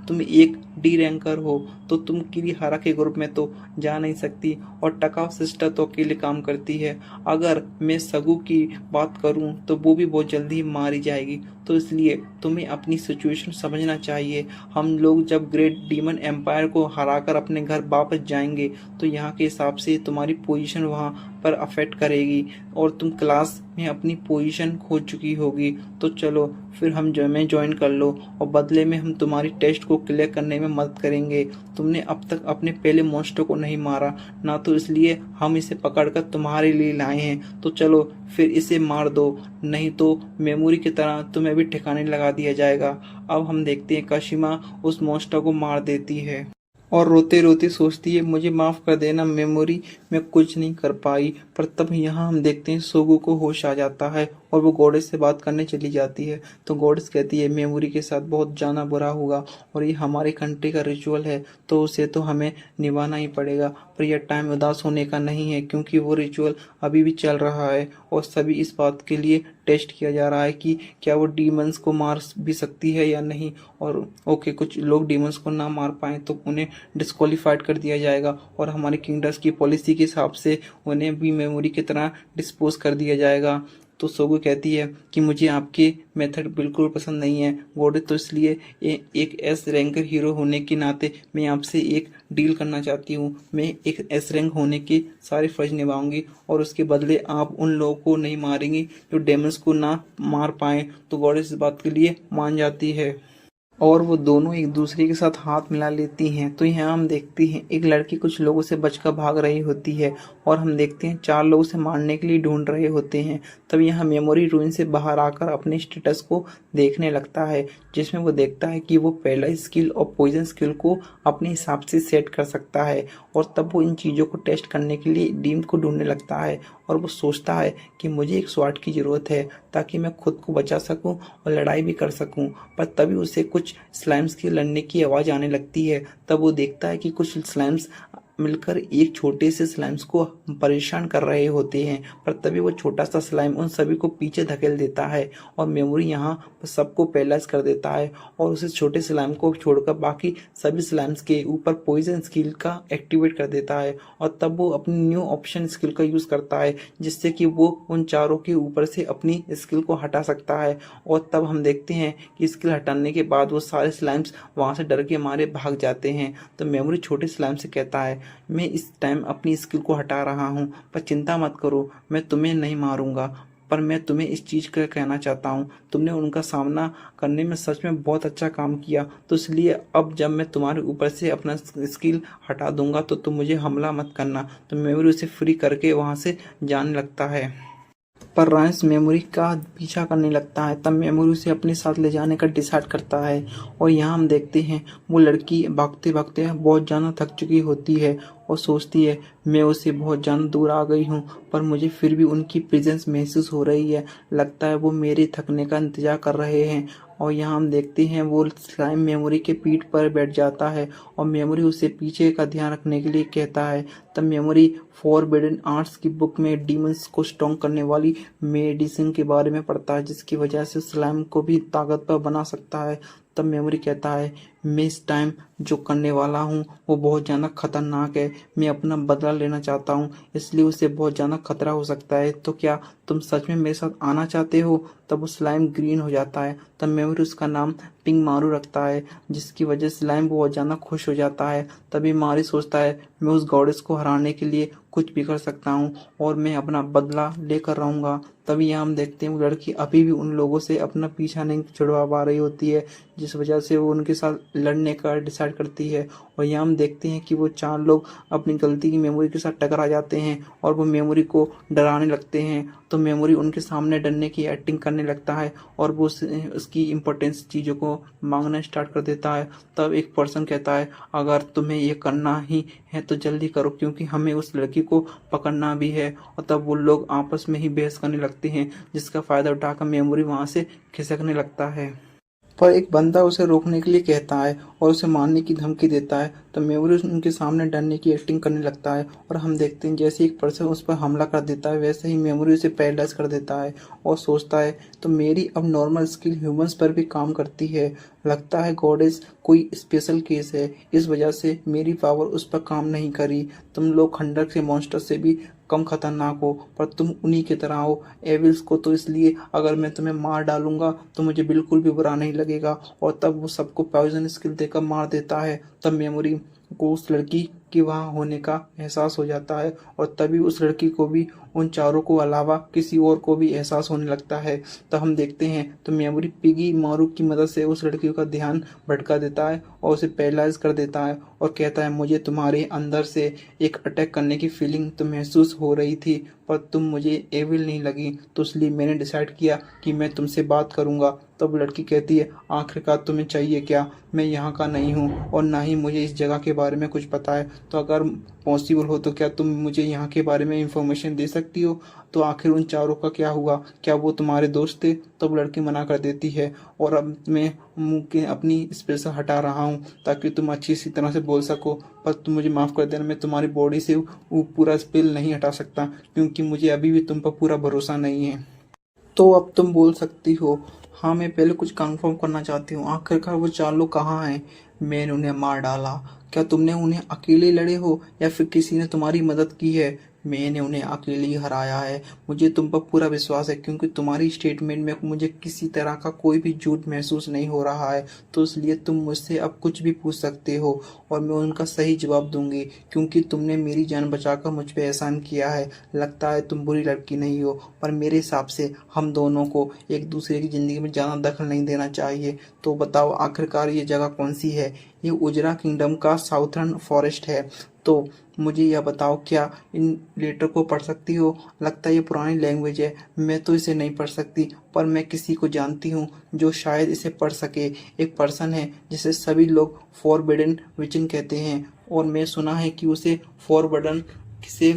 तुम एक डी रैंकर हो तो तुम किरीहारा के ग्रुप में तो जा नहीं सकती और टकाव सिस्टर तो अकेले काम करती है। अगर मैं सगू की बात करूं तो वो भी बहुत जल्दी मारी जाएगी, तो इसलिए तुम्हें अपनी सिचुएशन समझना चाहिए। हम लोग जब ग्रेट डीमन एम्पायर को हराकर अपने घर वापस जाएंगे तो यहाँ के हिसाब से तुम्हारी पोजीशन वहाँ पर अफेक्ट करेगी और तुम क्लास में अपनी पोजीशन खो चुकी होगी। तो चलो फिर हम मैं ज्वाइन कर लो और बदले में हम तुम्हारी टेस्ट को क्लियर करने में में मदद करेंगे। तुमने अब तक अपने पहले मॉन्स्टर को नहीं मारा ना, तो इसलिए हम इसे पकड़कर तुम्हारे लिए लाए हैं। तो चलो फिर इसे मार दो, नहीं तो मेमोरी की तरह तुम्हें भी ठिकाने लगा दिया जाएगा। अब हम देखते हैं काशिमा उस मॉन्स्टर को मार देती है और रोते रोते सोचती है मुझे माफ कर देना मेमोरी, मैं कुछ नहीं कर पाई। पर तब यहाँ हम देखते हैं सोगो को होश आ जाता है और वो गॉडेस से बात करने चली जाती है। तो गॉडेस कहती है मेमोरी के साथ बहुत जाना बुरा होगा और ये हमारी कंट्री का रिचुअल है, तो उसे तो हमें निभाना ही पड़ेगा। पर यह टाइम उदास होने का नहीं है, क्योंकि वो रिचुअल अभी भी चल रहा है और सभी इस बात के लिए टेस्ट किया जा रहा है कि क्या वो डीमंस को मार भी सकती है या नहीं। और ओके, कुछ लोग डीमंस को ना मार पाए तो उन्हें डिस्क्वालीफाइड कर दिया जाएगा और हमारे किंगडम्स की पॉलिसी के हिसाब से उन्हें भी मेमोरी की तरह डिस्पोज कर दिया जाएगा। तो सोगो कहती है कि मुझे आपके मेथड बिल्कुल पसंद नहीं है गॉड, तो इसलिए एक एस रैंकर हीरो होने के नाते मैं आपसे एक डील करना चाहती हूँ। मैं एक एस रैंक होने के सारे फर्ज निभाऊंगी और उसके बदले आप उन लोगों को नहीं मारेंगी जो डेमंस को ना मार पाए। तो गॉड इस बात के लिए मान जाती है और वो दोनों एक दूसरे के साथ हाथ मिला लेती हैं। तो यहाँ हम देखते हैं एक लड़की कुछ लोगों से बचकर भाग रही होती है और हम देखते हैं 4 लोग उसे मारने के लिए ढूंढ रहे होते हैं। तब यहाँ मेमोरी रूइन से बाहर आकर अपने स्टेटस को देखने लगता है, जिसमें वो देखता है कि वो पहला स्किल और पॉइजन स्किल को अपने हिसाब से सेट कर सकता है। और तब वो इन चीज़ों को टेस्ट करने के लिए डीम को ढूंढने लगता है और वो सोचता है कि मुझे एक स्वॉर्ड की ज़रूरत है ताकि मैं खुद को बचा सकूं और लड़ाई भी कर सकूं। पर तभी उसे कुछ स्लाइम्स के लड़ने की आवाज़ आने लगती है। तब वो देखता है कि कुछ स्लाइम्स मिलकर एक छोटे से स्लाइम्स को परेशान कर रहे होते हैं। पर तभी वो छोटा सा स्लाइम उन सभी को पीछे धकेल देता है और मेमोरी यहाँ सबको पैरालाइज कर देता है और उसे छोटे स्लाइम को छोड़कर बाकी सभी स्लाइम्स के ऊपर पॉइजन स्किल का एक्टिवेट कर देता है। और तब वो अपनी न्यू ऑप्शन स्किल का यूज़ करता है, जिससे कि वो उन चारों के ऊपर से अपनी स्किल को हटा सकता है। और तब हम देखते हैं कि स्किल हटाने के बाद वो सारे स्लाइम्स वहाँ से डर के मारे भाग जाते हैं। तो मेमोरी छोटे स्लाइम से कहता है मैं इस टाइम अपनी स्किल को हटा रहा हूँ, पर चिंता मत करो, मैं तुम्हें नहीं मारूंगा। पर मैं तुम्हें इस चीज़ का कहना चाहता हूँ, तुमने उनका सामना करने में सच में बहुत अच्छा काम किया, तो इसलिए अब जब मैं तुम्हारे ऊपर से अपना स्किल हटा दूंगा तो तुम मुझे हमला मत करना। तो मेमोरी उसे फ्री करके वहाँ से जाने लगता है। पर रायंस मेमोरी का पीछा करने लगता है। तब मेमोरी उसे अपने साथ ले जाने का डिसाइड करता है और यहाँ हम देखते हैं वो लड़की भागते भागते बहुत ज़्यादा थक चुकी होती है और सोचती है मैं उससे बहुत ज़्यादा दूर आ गई हूँ, पर मुझे फिर भी उनकी प्रेजेंस महसूस हो रही है। लगता है वो मेरे थकने का इंतजार कर रहे हैं। और यहाँ हम देखते हैं वो स्लाइम मेमोरी के पीठ पर बैठ जाता है और मेमोरी उसे पीछे का ध्यान रखने के लिए कहता है। तब मेमोरी फॉरबिडन आर्ट्स की बुक में डीमंस को स्ट्रॉन्ग करने वाली मेडिसिन के बारे में पढ़ता है, जिसकी वजह से स्लाइम को भी ताकतवर बना सकता है। तब मेमोरी कहता है मैं इस टाइम जो करने वाला हूँ वो बहुत ज़्यादा खतरनाक है, मैं अपना बदला लेना चाहता हूँ, इसलिए उसे बहुत ज़्यादा खतरा हो सकता है। तो क्या तुम सच में मेरे साथ आना चाहते हो? तब वो स्लाइम ग्रीन हो जाता है। तब मेमोरी उसका नाम पिंक मारू रखता है, जिसकी वजह से स्लाइम बहुत ज़्यादा खुश हो जाता है। तभी मारी सोचता है मैं उस गॉडेस को हराने के लिए कुछ भी कर सकता हूँ और मैं अपना बदला लेकर रहूँगा। तभी यहाँ हम देखते हैं वो लड़की अभी भी उन लोगों से अपना पीछा नहीं छुड़वा पा रही होती है, जिस वजह से वो उनके साथ लड़ने का डिसाइड करती है। और यहाँ हम देखते हैं कि वो 4 लोग अपनी गलती की मेमोरी के साथ टकरा जाते हैं और वो मेमोरी को डराने लगते हैं। तो मेमोरी उनके सामने डरने की एक्टिंग करने लगता है और वो उसकी इम्पोर्टेंस चीज़ों को मांगना स्टार्ट कर देता है। तब एक पर्सन कहता है अगर तुम्हें ये करना ही है तो जल्दी करो, क्योंकि हमें उस लड़की को पकड़ना भी है। और तब वो लोग आपस में ही बहस करने लगते हैं, जिसका फ़ायदा उठाकर मेमोरी वहाँ से खिसकने लगता है। पर एक बंदा उसे रोकने के लिए कहता है और उसे मारने की धमकी देता है। तो मेमोरी उनके सामने डरने की एक्टिंग करने लगता है और हम देखते हैं जैसे एक पर्सन उस पर हमला कर देता है, वैसे ही मेमोरी उसे पैरालाइज कर देता है और सोचता है तो मेरी अब नॉर्मल स्किल ह्यूमंस पर भी काम करती है। लगता है गॉडेस कोई स्पेशल केस है, इस वजह से मेरी पावर उस पर काम नहीं करी। तुम लोग खंडर के मॉन्स्टर से भी कम खतरनाक हो, पर तुम उन्हीं की तरह हो एविल्स को, तो इसलिए अगर मैं तुम्हें मार डालूंगा तो मुझे बिल्कुल भी बुरा नहीं लगेगा। और तब वो सबको पॉइजन स्किल देकर मार देता है। तब मेमोरी को उस लड़की के वहाँ होने का एहसास हो जाता है और तभी उस लड़की को भी उन चारों को अलावा किसी और को भी एहसास होने लगता है। तो हम देखते हैं तो मेमोरी पिगी मारू की मदद से उस लड़की का ध्यान भटका देता है और उसे पैरालाइज कर देता है और कहता है मुझे तुम्हारे अंदर से एक अटैक करने की फीलिंग तो महसूस हो रही थी, पर तुम मुझे एविल नहीं लगी, तो इसलिए मैंने डिसाइड किया कि मैं तुमसे बात करूंगा। तब लड़की कहती है आखिरकार तुम्हें चाहिए क्या, मैं यहाँ का नहीं हूँ और ना ही मुझे इस जगह के बारे में कुछ पता है, तो अगर पॉसिबल हो तो क्या तुम मुझे यहाँ के बारे में इंफॉर्मेशन दे सकती हो। तो आखिर उन चारों का क्या हुआ, क्या वो तुम्हारे दोस्त थे। तब लड़की मना कर देती है और अब मैं मुंह के अपनी एक्सप्रेशन हटा रहा हूँ ताकि तुम अच्छी सी तरह से बोल सको, पर तुम मुझे माफ़ कर देना, मैं तुम्हारी बॉडी से वो पूरा स्पेल नहीं हटा सकता क्योंकि मुझे अभी भी तुम पर पूरा भरोसा नहीं है। तो अब तुम बोल सकती हो। हाँ, मैं पहले कुछ कंफर्म करना चाहती हूँ, आखिरकार वो चार लोग कहाँ हैं। मैंने उन्हें मार डाला। क्या तुमने उन्हें अकेले लड़े हो या फिर किसी ने तुम्हारी मदद की है। मैंने उन्हें अकेले ही हराया है। मुझे तुम पर पूरा विश्वास है क्योंकि तुम्हारी स्टेटमेंट में मुझे किसी तरह का कोई भी झूठ महसूस नहीं हो रहा है, तो इसलिए तुम मुझसे अब कुछ भी पूछ सकते हो और मैं उनका सही जवाब दूंगी क्योंकि तुमने मेरी जान बचाकर मुझ पे एहसान किया है। लगता है तुम बुरी लड़की नहीं हो, पर मेरे हिसाब से हम दोनों को एक दूसरे की ज़िंदगी में ज़्यादा दखल नहीं देना चाहिए। तो बताओ आखिरकार ये जगह कौन सी है। ये उजरा किंगडम का साउथर्न फॉरेस्ट है। तो मुझे यह बताओ क्या इन लेटर को पढ़ सकती हो। लगता है ये पुरानी लैंग्वेज है, मैं तो इसे नहीं पढ़ सकती, पर मैं किसी को जानती हूँ जो शायद इसे पढ़ सके। एक पर्सन है जिसे सभी लोग फॉरबिडन विजन कहते हैं और मैं सुना है कि उसे फॉरबिडन से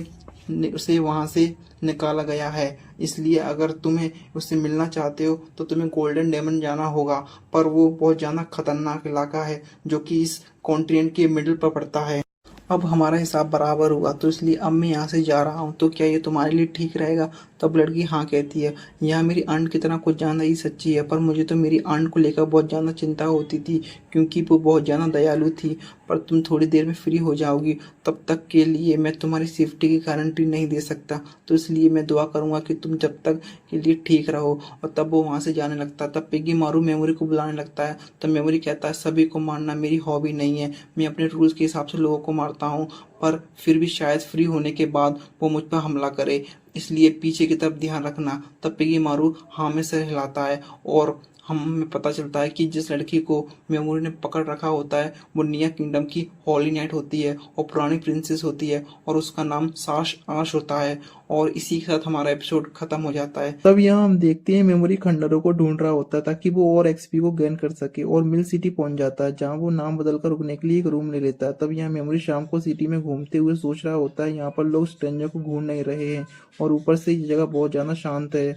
उसे वहाँ से निकाला गया है। इसलिए अगर तुम्हें उससे मिलना चाहते हो तो तुम्हें गोल्डन डेमन जाना होगा, पर वो बहुत ज़्यादा खतरनाक इलाका है जो कि इस कॉन्टिनेंट के मिडिल पर पड़ता है। अब हमारा हिसाब बराबर हुआ तो इसलिए अब मैं यहाँ से जा रहा हूँ, तो क्या ये तुम्हारे लिए ठीक रहेगा। तब लड़की हाँ कहती है। यहाँ मेरी आंट की तरह कुछ ज़्यादा ही सच्ची है, पर मुझे तो मेरी आंट को लेकर बहुत ज़्यादा चिंता होती थी क्योंकि वो बहुत ज़्यादा दयालु थी। पर तुम थोड़ी देर में फ्री हो जाओगी, तब तक के लिए मैं तुम्हारी सेफ्टी की गारंटी नहीं दे सकता, तो इसलिए मैं दुआ करूंगा कि तुम जब तक के लिए ठीक रहो। और तब वो वहाँ से जाने लगता। तब पिग्गी मारू मेमोरी को बुलाने लगता है। तब मेमोरी कहता है सभी को मारना मेरी हॉबी नहीं है, मैं अपने रूल्स के हिसाब से लोगों को मारता हूँ, पर फिर भी शायद फ्री होने के बाद वो मुझ पर हमला करे, इसलिए पीछे की तरफ ध्यान रखना। तब पिग्गी मारू हाँ में सिर हिलाता है और हमें पता चलता है कि जिस लड़की को मेमोरी ने पकड़ रखा होता है वो निया किंगडम की हॉली नाइट होती है और पुरानी प्रिंसेस होती है और उसका नाम साश आश होता है। और इसी के साथ हमारा एपिसोड खत्म हो जाता है। तब यहाँ हम देखते हैं मेमोरी खंडरों को ढूंढ रहा होता है ताकि वो और एक्सपी को गेन कर सके और मिल सिटी पहुंच जाता है जहाँ वो नाम बदल कर रुकने के लिए एक रूम ले लेता है। तब यहाँ मेमोरी शाम को सिटी में घूमते हुए सोच रहा होता है यहाँ पर लोग स्ट्रेंजर को घूर नहीं रहे हैं और ऊपर से ये जगह बहुत ज्यादा शांत है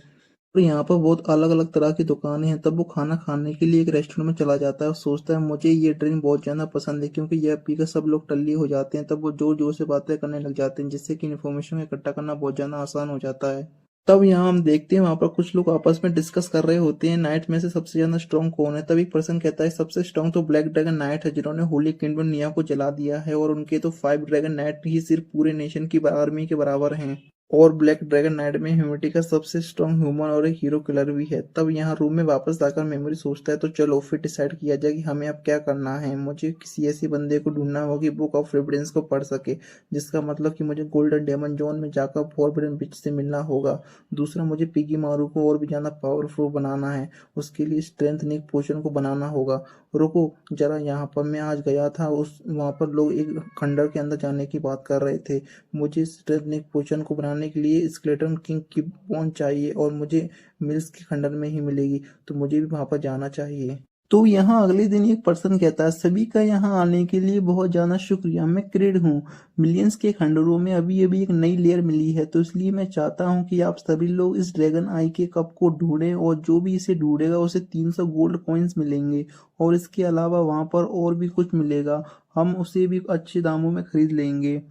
और यहाँ पर बहुत अलग अलग तरह की दुकानें हैं। तब वो खाना खाने के लिए एक रेस्टोरेंट में चला जाता है और सोचता है मुझे ये ड्रिंक बहुत ज़्यादा पसंद है क्योंकि यह पीकर सब लोग टल्ली हो जाते हैं। तब वो जोर जोर से बातें करने लग जाते हैं जिससे कि इन्फॉर्मेशन इकट्ठा करना बहुत ज़्यादा आसान हो जाता है। तब यहाँ हम देखते हैं वहाँ पर कुछ लोग आपस में डिस्कस कर रहे होते हैं नाइट में से सबसे ज्यादा स्ट्रॉन्ग कौन है। तब एक पर्सन कहता है सबसे स्ट्रॉन्ग तो ब्लैक ड्रैगन नाइट है जिन्होंने होली किंगडम निया को जला दिया है और उनके तो 5 ड्रैगन नाइट ही सिर्फ पूरे नेशन की आर्मी के बराबर हैं और ब्लैक ड्रैगन नाइट में ह्यूमैनिटी का सबसे स्ट्रॉन्ग ह्यूमन और एक हीरो किलर भी है। तब यहाँ रूम में वापस आकर मेमोरी सोचता है तो चलो फिर डिसाइड किया जाए कि हमें अब क्या करना है। मुझे किसी ऐसे बंदे को ढूंढना होगा कि बुक ऑफ रेफरेंस को पढ़ सके, जिसका मतलब कि मुझे गोल्डन डेमन जोन में जाकर फॉरबिडन बिच से मिलना होगा। दूसरा मुझे पिगी मारू को और भी ज़्यादा पावरफुल बनाना है, उसके लिए स्ट्रेंथनिंग पोशन को बनाना होगा। रुको जरा, यहाँ पर मैं आज गया था उस वहाँ पर लोग एक खंडर के अंदर जाने की बात कर रहे थे। मुझे स्ट्रेंथनिंग पोशन को बनाने के लिए स्केलेटन किंग की बोन चाहिए और मुझे मिल्स के खंडर में ही मिलेगी, तो मुझे भी वहाँ पर जाना चाहिए। तो यहाँ अगले दिन एक पर्सन कहता है सभी का यहाँ आने के लिए बहुत ज़्यादा शुक्रिया, मैं क्रेड हूँ। मिलियंस के खंडरों में अभी अभी एक नई लेयर मिली है, तो इसलिए मैं चाहता हूँ कि आप सभी लोग इस ड्रैगन आई के कप को ढूंढें और जो भी इसे ढूंढेगा उसे 300 गोल्ड कॉइन्स मिलेंगे और इसके अलावा वहाँ पर और भी कुछ मिलेगा, हम उसे भी अच्छे दामों में खरीद लेंगे।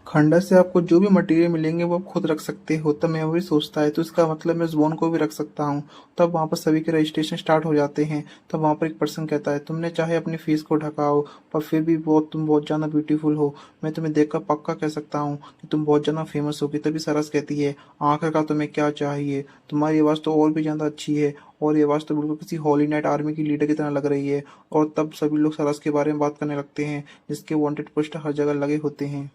खंडर से आपको जो भी मटेरियल मिलेंगे वो आप खुद रख सकते हो। तब मैं वही सोचता है तो इसका मतलब मैं उस बोन को भी रख सकता हूँ। तब वहाँ पर सभी के रजिस्ट्रेशन स्टार्ट हो जाते हैं। तब वहाँ पर एक पर्सन कहता है तुमने चाहे अपनी फीस को ढकाओ पर फिर भी तुम बहुत ज़्यादा ब्यूटीफुल हो, मैं तुम्हें देखकर पक्का कह सकता हूँ कि तुम बहुत ज़्यादा फेमस होगी। तभी सरस कहती है आखिरकार तुम्हें क्या चाहिए, तुम्हारी आवाज़ तो और भी ज़्यादा अच्छी है और ये आवाज़ तो बिल्कुल किसी हॉली नाइट आर्मी की लीडर की तरह लग रही है। और तब सभी लोग सरस के बारे में बात करने लगते हैं जिसके वांटेड पोस्टर हर जगह लगे होते हैं।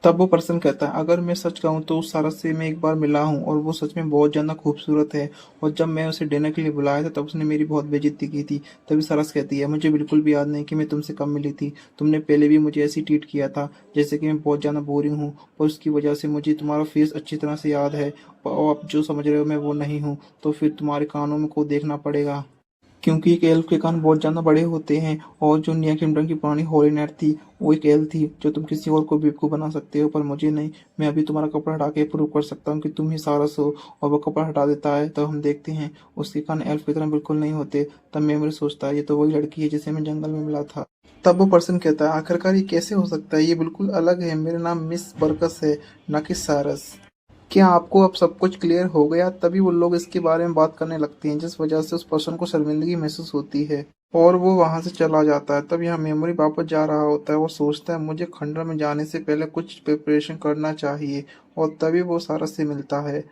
तब वो पर्सन कहता है, अगर मैं सच कहूँ तो उस सारस से मैं एक बार मिला हूँ और वो सच में बहुत ज़्यादा खूबसूरत है। और जब मैं उसे डिनर के लिए बुलाया था तब उसने मेरी बहुत बेइज्जती की थी। तभी सारस कहती है, मुझे बिल्कुल भी याद नहीं कि मैं तुमसे कब मिली थी। तुमने पहले भी मुझे ऐसे ही ट्रीट किया था जैसे कि मैं बहुत ज़्यादा बोरिंग हूँ, और उसकी वजह से मुझे तुम्हारा फेस अच्छी तरह से याद है। और आप जो समझ रहे हो मैं वो नहीं हूँ, तो फिर तुम्हारे कानों में को देखना पड़ेगा। क्योंकि एक एल्फ के कान बहुत ज़्यादा बड़े होते हैं, और जो निया किंगडम की पुरानी होली नाइट थी वो एक एल्फ थी जो तुम किसी और को बेवकूफ़ बना सकते हो, पर मुझे नहीं। मैं अभी तुम्हारा कपड़ा हटा के प्रूव कर सकता हूँ कि तुम ही सारस हो। और वो कपड़ा हटा देता है, तो हम देखते हैं उसके कान एल्फ की तरह बिल्कुल नहीं होते। तब मेमोरी सोचता है, ये तो वही लड़की है जिसे मैं जंगल में मिला था। तब वो पर्सन कहता है, आखिरकार ये कैसे हो सकता है, ये बिल्कुल अलग है, मेरा नाम मिस बरकस है, ना कि सारस। क्या आपको अब सब कुछ क्लियर हो गया? तभी वो लोग इसके बारे में बात करने लगते हैं, जिस वजह से उस पर्सन को शर्मिंदगी महसूस होती है और वो वहां से चला जाता है। तब यहाँ मेमोरी वापस जा रहा होता है, वो सोचता है मुझे खंडर में जाने से पहले कुछ प्रिपरेशन करना चाहिए, और तभी वो सारस से मिलता है।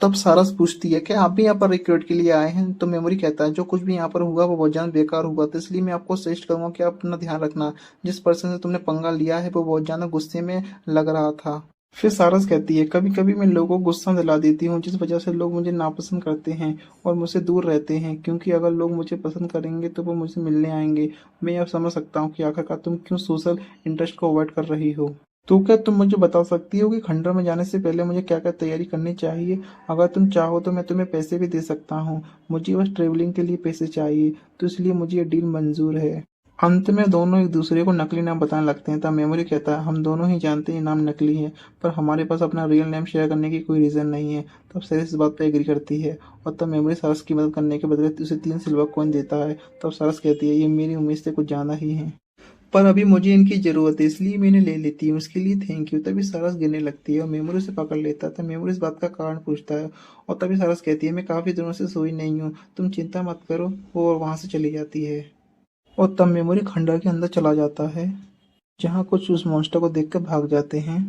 तब सारस पूछती है, क्या आप भी यहाँ पर रिक्रूट के लिए आए हैं? तो मेमोरी कहता है, जो कुछ भी यहाँ पर हुआ वो बहुत ज्यादा बेकार हुआ था, इसलिए मैं आपको सजेस्ट करूंगा कि आप अपना ध्यान रखना। जिस पर्सन से तुमने पंगा लिया है वो बहुत ज्यादा गुस्से में लग रहा था। फिर सारस कहती है, कभी कभी मैं लोगों को गुस्सा दिला देती हूँ, जिस वजह से लोग मुझे नापसंद करते हैं और मुझसे दूर रहते हैं, क्योंकि अगर लोग मुझे पसंद करेंगे तो वो मुझसे मिलने आएंगे। मैं अब समझ सकता हूँ कि आखिरकार तुम क्यों सोशल इंटरेस्ट को अवॉइड कर रही हो। तो क्या तुम मुझे बता सकती हो कि खंडर में जाने से पहले मुझे क्या क्या तैयारी करनी चाहिए? अगर तुम चाहो तो मैं तुम्हें पैसे भी दे सकता हूँ। मुझे बस ट्रेवलिंग के लिए पैसे चाहिए, तो इसलिए मुझे ये डील मंजूर है। अंत में दोनों एक दूसरे को नकली नाम बताने लगते हैं। तब मेमोरी कहता है, हम दोनों ही जानते हैं ये नाम नकली है, पर हमारे पास अपना रियल नेम शेयर करने की कोई रीजन नहीं है। तब सारस इस बात पर एग्री करती है, और तब मेमोरी सारस की मदद करने के बदले उसे 3 सिल्वर कॉइन देता है। तब सारस कहती है, ये मेरी उम्मीद से कुछ ज्यादा ही है, पर अभी मुझे इनकी जरूरत है, इसलिए मैंने ले लेती हूँ, उसके लिए थैंक यू। तभी सारस गिरने लगती है और मेमोरी उसे पकड़ लेता है। तब मेमोरी इस बात का कारण पूछता है, और तभी सारस कहती है, मैं काफी दिनों से सोई नहीं हूँ, तुम चिंता मत करो। वो वहां से चली जाती है, और तब मेमोरी खंडर के अंदर चला जाता है, जहाँ कुछ उस मॉन्स्टर को देखकर भाग जाते हैं।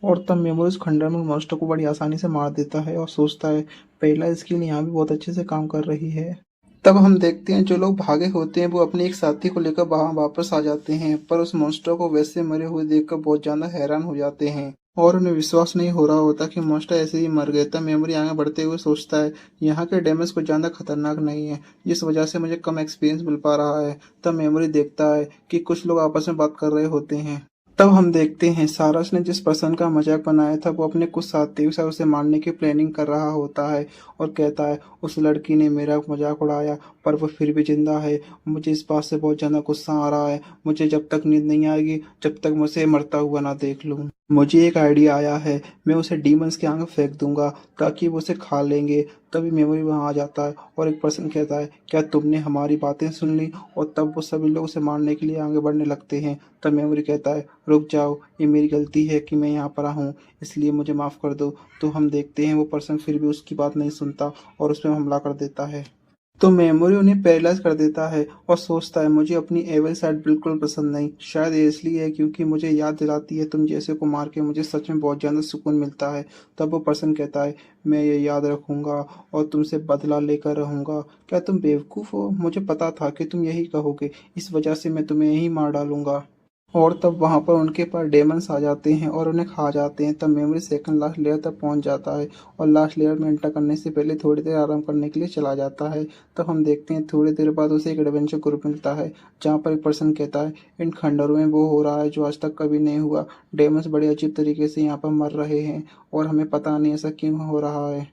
और तब मेमोरी उस खंडर में मॉन्स्टर को बड़ी आसानी से मार देता है, और सोचता है पहला स्किल यहाँ भी बहुत अच्छे से काम कर रही है। तब हम देखते हैं जो लोग भागे होते हैं वो अपने एक साथी को लेकर वहां वापस आ जाते हैं, पर उस मॉन्स्टर को वैसे मरे हुए देखकर बहुत ज्यादा हैरान हो जाते हैं, और उन्हें विश्वास नहीं हो रहा होता कि मॉन्स्टर ऐसे ही मर गए। तब मेमोरी आगे बढ़ते हुए सोचता है, यहाँ के डैमेज कुछ ज्यादा खतरनाक नहीं है, जिस वजह से मुझे कम एक्सपीरियंस मिल पा रहा है। तब मेमोरी देखता है कि कुछ लोग आपस में बात कर रहे होते हैं। तब हम देखते हैं सारस ने जिस पर्सन का मजाक बनाया था वो अपने कुछ साथियों से उसे मारने की प्लानिंग कर रहा होता है, और कहता है, उस लड़की ने मेरा मजाक उड़ाया पर वो फिर भी जिंदा है। मुझे इस बात से बहुत ज्यादा गुस्सा आ रहा है। मुझे जब तक नींद नहीं आएगी जब तक मुझे मरता हुआ ना देख लूं। मुझे एक आइडिया आया है, मैं उसे डीमंस के आगे फेंक दूंगा ताकि वो उसे खा लेंगे। तभी मेमोरी वहां आ जाता है और एक पर्सन कहता है, क्या तुमने हमारी बातें सुन ली? और तब वो सभी लोग उसे मारने के लिए आगे बढ़ने लगते हैं। तब मेमोरी कहता है, रुक जाओ, ये मेरी गलती है कि मैं यहाँ पर हूँ, इसलिए मुझे माफ़ कर दो। तो हम देखते हैं वो पर्सन फिर भी उसकी बात नहीं सुनता और उस पर हमला कर देता है। तो मेमोरी उन्हें पैरालाइज कर देता है और सोचता है, मुझे अपनी एवल साइड बिल्कुल पसंद नहीं। शायद ये इसलिए है क्योंकि मुझे याद दिलाती है तुम जैसे को मार के मुझे सच में बहुत ज़्यादा सुकून मिलता है। तब वो पर्सन कहता है, मैं ये याद रखूंगा और तुमसे बदला लेकर रहूंगा। क्या तुम बेवकूफ़ हो? मुझे पता था कि तुम यही कहोगे, इस वजह से मैं तुम्हें यही मार डालूंगा। और तब वहां पर उनके पास डेमंस आ जाते हैं और उन्हें खा जाते हैं। तब मेमोरी सेकंड लास्ट लेयर तक पहुंच जाता है और लास्ट लेयर में एंटर करने से पहले थोड़ी देर आराम करने के लिए चला जाता है। तब हम देखते हैं थोड़ी देर बाद उसे एक एडवेंचर ग्रुप मिलता है, जहाँ पर एक पर्सन कहता है, इन खंडरों में वो हो रहा है जो आज तक कभी नहीं हुआ। डेमंस बड़े अजीब तरीके से यहाँ पर मर रहे हैं और हमें पता नहीं ऐसा क्यों हो रहा है।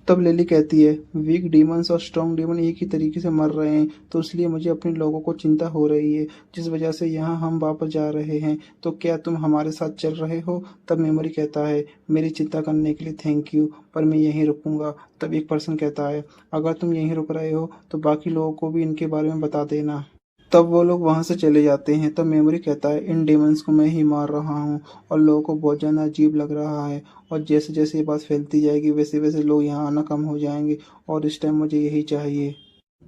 तब लिली कहती है, वीक डीमंस और स्ट्रॉन्ग डीमन एक ही तरीके से मर रहे हैं, तो इसलिए मुझे अपने लोगों को चिंता हो रही है, जिस वजह से यहाँ हम वापस जा रहे हैं। तो क्या तुम हमारे साथ चल रहे हो? तब मेमोरी कहता है, मेरी चिंता करने के लिए थैंक यू, पर मैं यहीं रुकूंगा। तब एक पर्सन कहता है, अगर तुम यहीं रुक रहे हो तो बाकी लोगों को भी इनके बारे में बता देना। तब वो लोग वहां से चले जाते हैं। तब मेमोरी कहता है, इन डेमंस को मैं ही मार रहा हूँ और लोगों को बहुत ज्यादा अजीब लग रहा है, और जैसे जैसे ये बात फैलती जाएगी वैसे वैसे लोग यहाँ आना कम हो जाएंगे, और इस टाइम मुझे यही चाहिए।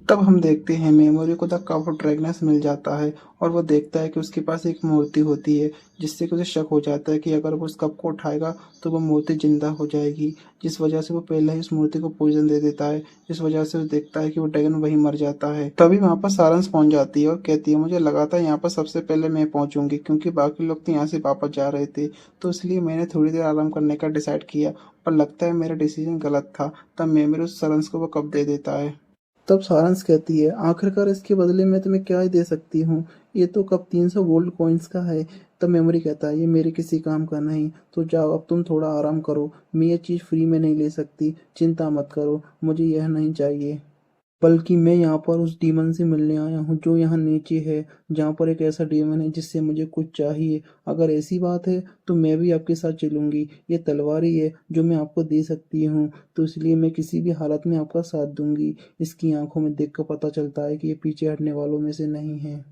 तब हम देखते हैं मेमोरी को द कप ऑफ ड्रैगनेस मिल जाता है और वो देखता है कि उसके पास एक मूर्ति होती है, जिससे कि उसे शक हो जाता है कि अगर वो उस कप को उठाएगा तो वो मूर्ति जिंदा हो जाएगी। जिस वजह से वो पहले ही उस मूर्ति को पॉइजन दे देता है, जिस वजह से वो देखता है कि वो ड्रैगन वहीं मर जाता है। तभी वहां पर सारंश पहुंच जाती है और कहती है मुझे लगा था यहाँ पर सबसे पहले मैं पहुंचूंगी, क्योंकि बाकी लोग तो यहाँ से वापस जा रहे थे, तो इसलिए मैंने थोड़ी देर आराम करने का डिसाइड किया, पर लगता है मेरा डिसीजन गलत था। तब मेमोरी उस सारंश को वो कप दे देता है। तब सारांश कहती है आखिरकार इसके बदले में तुम्हें क्या ही दे सकती हूँ, ये तो कब 300 गोल्ड कॉइन्स का है। तब मेमोरी कहता है ये मेरे किसी काम का नहीं, तो जाओ अब तुम थोड़ा आराम करो, मैं ये चीज़ फ्री में नहीं ले सकती, चिंता मत करो, मुझे यह नहीं चाहिए। बल्कि मैं यहाँ पर उस डीमन से मिलने आया हूँ जो यहाँ नीचे है, जहाँ पर एक ऐसा डीमन है जिससे मुझे कुछ चाहिए। अगर ऐसी बात है तो मैं भी आपके साथ चलूंगी, ये तलवार ही है जो मैं आपको दे सकती हूँ, तो इसलिए मैं किसी भी हालत में आपका साथ दूंगी। इसकी आंखों में देख कर पता चलता है कि ये पीछे हटने वालों में से नहीं है।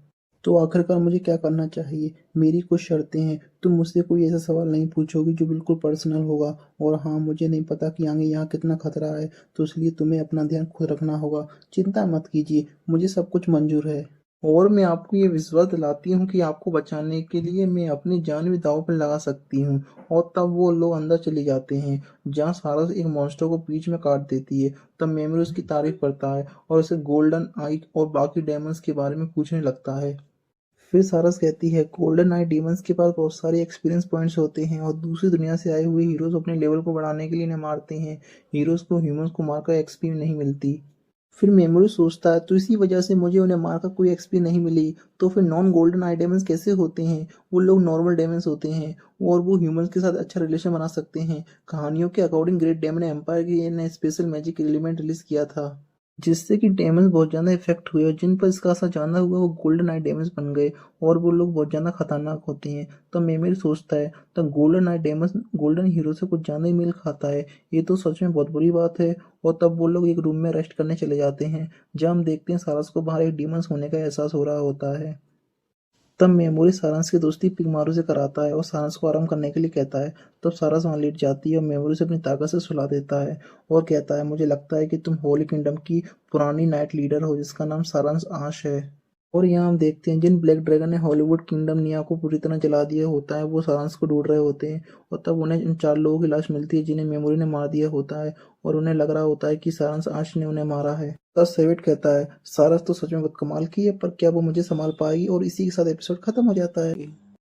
तो आखिरकार मुझे क्या करना चाहिए? मेरी कुछ शर्तें हैं, तुम मुझसे कोई ऐसा सवाल नहीं पूछोगी जो बिल्कुल पर्सनल होगा। और हाँ, मुझे नहीं पता कि आगे यहाँ कितना खतरा है, तो इसलिए तुम्हें अपना ध्यान खुद रखना होगा। चिंता मत कीजिए, मुझे सब कुछ मंजूर है। और मैं आपको ये विश्वास दिलाती हूँ कि आपको बचाने के लिए मैं अपनी जान भी दांव पर लगा सकती हूँ। और तब वो लोग अंदर चले जाते हैं, जहाँ सारस एक मॉन्स्टर को बीच में काट देती है। तब मेमोरी उसकी तारीफ करता है और उसे गोल्डन आई और बाकी डेमंस के बारे में पूछने लगता है। फिर सारस कहती है गोल्डन आई डीमंस के पास बहुत सारे एक्सपीरियंस पॉइंट्स होते हैं और दूसरी दुनिया से आए हुए हीरोज अपने लेवल को बढ़ाने के लिए इन्हें मारते हैं। हीरोज को ह्यूमंस को मारकर एक्सपी नहीं मिलती। फिर मेमोरी सोचता है तो इसी वजह से मुझे उन्हें मारकर कोई एक्सपी नहीं मिली, तो फिर नॉन गोल्डन आई डेमंस कैसे होते हैं? वो लोग नॉर्मल डेमंस होते हैं और वो ह्यूमंस के साथ अच्छा रिलेशन बना सकते हैं। कहानियों के अकॉर्डिंग ग्रेट डेमन एम्पायर की ने स्पेशल मैजिक एलिमेंट रिलीज किया था, जिससे कि डेमंस बहुत ज़्यादा इफेक्ट हुए और जिन पर इसका असर ज़्यादा हुआ वो गोल्डन आई डेमंस बन गए और वो लोग बहुत ज़्यादा खतरनाक होते हैं। तो मेमोरी सोचता है तो गोल्डन आई डेमंस गोल्डन हीरो से कुछ ज़्यादा ही मेल खाता है, ये तो सच में बहुत बुरी बात है। और तब वो लोग एक रूम में रेस्ट करने चले जाते हैं, जहाँ हम देखते हैं सारस को बाहर एक डीमंस होने का एहसास हो रहा होता है। तब मेमोरी सारांश की दोस्ती पिगमारू से कराता है और सारांश को आराम करने के लिए कहता है। तब सारांश वहां लेट जाती है और मेमोरी से अपनी ताकत से सुला देता है और कहता है मुझे लगता है कि तुम होली किंगडम की पुरानी नाइट लीडर हो जिसका नाम सारांश आश है। और यहाँ हम देखते हैं जिन ब्लैक ड्रैगन ने हॉलीवुड किंगडम निया को पूरी तरह जला दिया होता है वो सारांश को ढूंढ रहे होते हैं। और तब उन्हें इन 4 लोगों की लाश मिलती है जिन्हें मेमोरी ने मार दिया होता है और उन्हें लग रहा होता है कि सारांश आश ने उन्हें मारा है। तब सेविट कहता है सारांश तो सच में बहुत कमाल की है, पर क्या वो मुझे संभाल पाएगी? और इसी के साथ एपिसोड खत्म हो जाता है।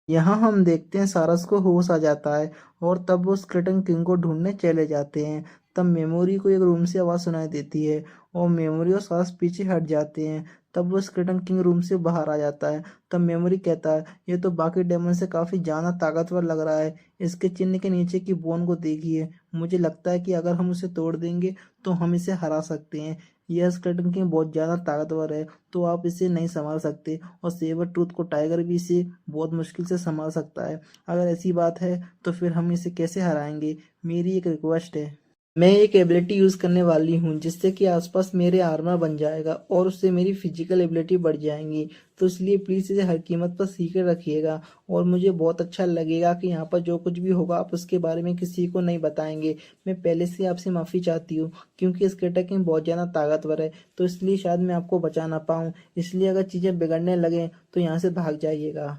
यहाँ हम देखते हैं सारस को होश आ जाता है और तब वो स्केलेटन किंग को ढूंढने चले जाते हैं। तब मेमोरी को एक रूम से आवाज़ सुनाई देती है और मेमोरी और सारस पीछे हट जाते हैं। तब वो स्केलेटन किंग रूम से बाहर आ जाता है। तब मेमोरी कहता है ये तो बाकी डेमन से काफ़ी ज़्यादा ताकतवर लग रहा है, इसके चिन्ह के नीचे की बोन को देखिए, मुझे लगता है कि अगर हम उसे तोड़ देंगे तो हम इसे हरा सकते हैं। यह स्केलेटन किंग बहुत ज़्यादा ताकतवर है, तो आप इसे नहीं संभाल सकते और सेबर टूथ को टाइगर भी इसे बहुत मुश्किल से संभाल सकता है। अगर ऐसी बात है तो फिर हम इसे कैसे हराएंगे? मेरी एक रिक्वेस्ट है, मैं एक एबिलिटी यूज़ करने वाली हूँ जिससे कि आसपास मेरे आर्मर बन जाएगा और उससे मेरी फिजिकल एबिलिटी बढ़ जाएंगी, तो इसलिए प्लीज़ इसे हर कीमत पर सीक्रेट रखिएगा और मुझे बहुत अच्छा लगेगा कि यहाँ पर जो कुछ भी होगा आप उसके बारे में किसी को नहीं बताएंगे। मैं पहले से आपसे माफ़ी चाहती हूँ क्योंकि स्केटर किंग बहुत ज़्यादा ताकतवर है, तो इसलिए शायद मैं आपको बचा ना पाऊँ, इसलिए अगर चीज़ें बिगड़ने लगें तो यहाँ से भाग जाइएगा।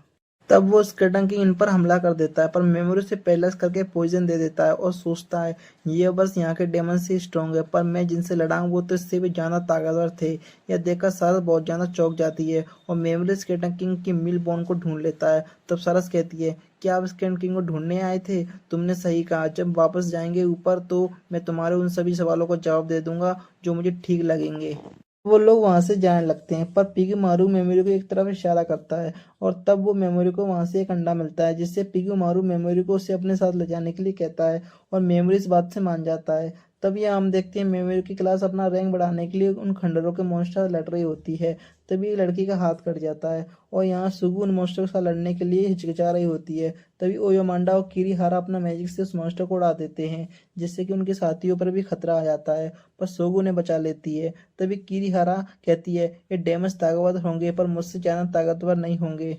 तब वो स्केलेटन किंग इन पर हमला कर देता है पर मेमोरी से पैलेस करके पॉइजन दे देता है और सोचता है ये बस यहाँ के डेमन से स्ट्रांग है, पर मैं जिनसे लड़ा हूँ वो तो इससे भी ज्यादा ताकतवर थे। यह देखकर सारस बहुत ज्यादा चौंक जाती है और मेमोरी स्केलेटन किंग की मिल बॉन को ढूंढ लेता है। तब सारस कहती है क्या आप स्केलेटन किंग को ढूंढने आए थे? तुमने सही कहा, जब वापस जाएंगे ऊपर तो मैं तुम्हारे उन सभी सवालों का जवाब दे दूंगा जो मुझे ठीक लगेंगे। वो लोग वहां से जाने लगते हैं पर पिगी मारू मेमोरी को एक तरफ इशारा करता है और तब वो मेमोरी को वहां से एक अंडा मिलता है जिससे पिगी मारू मेमोरी को उसे अपने साथ ले जाने के लिए कहता है और मेमोरी इस बात से मान जाता है। तब ये हम देखते हैं मेमोरी की क्लास अपना रैंक बढ़ाने के लिए उन खंडरों के मॉन्स्टर लड़ रही होती है। तभी एक लड़की का हाथ कट जाता है और यहाँ सुगु उन मॉन्स्टर के साथ लड़ने के लिए हिचकिचा रही होती है। तभी ओयोमांडा और किरीहारा अपना मैजिक से उस मॉन्स्टर को उड़ा देते हैं, जिससे कि उनके साथियों पर भी खतरा आ जाता है, पर सोगु उन्हें बचा लेती है। तभी किरीहारा कहती है ये डेमस ताकतवर होंगे पर मुझसे ज्यादा ताकतवर नहीं होंगे।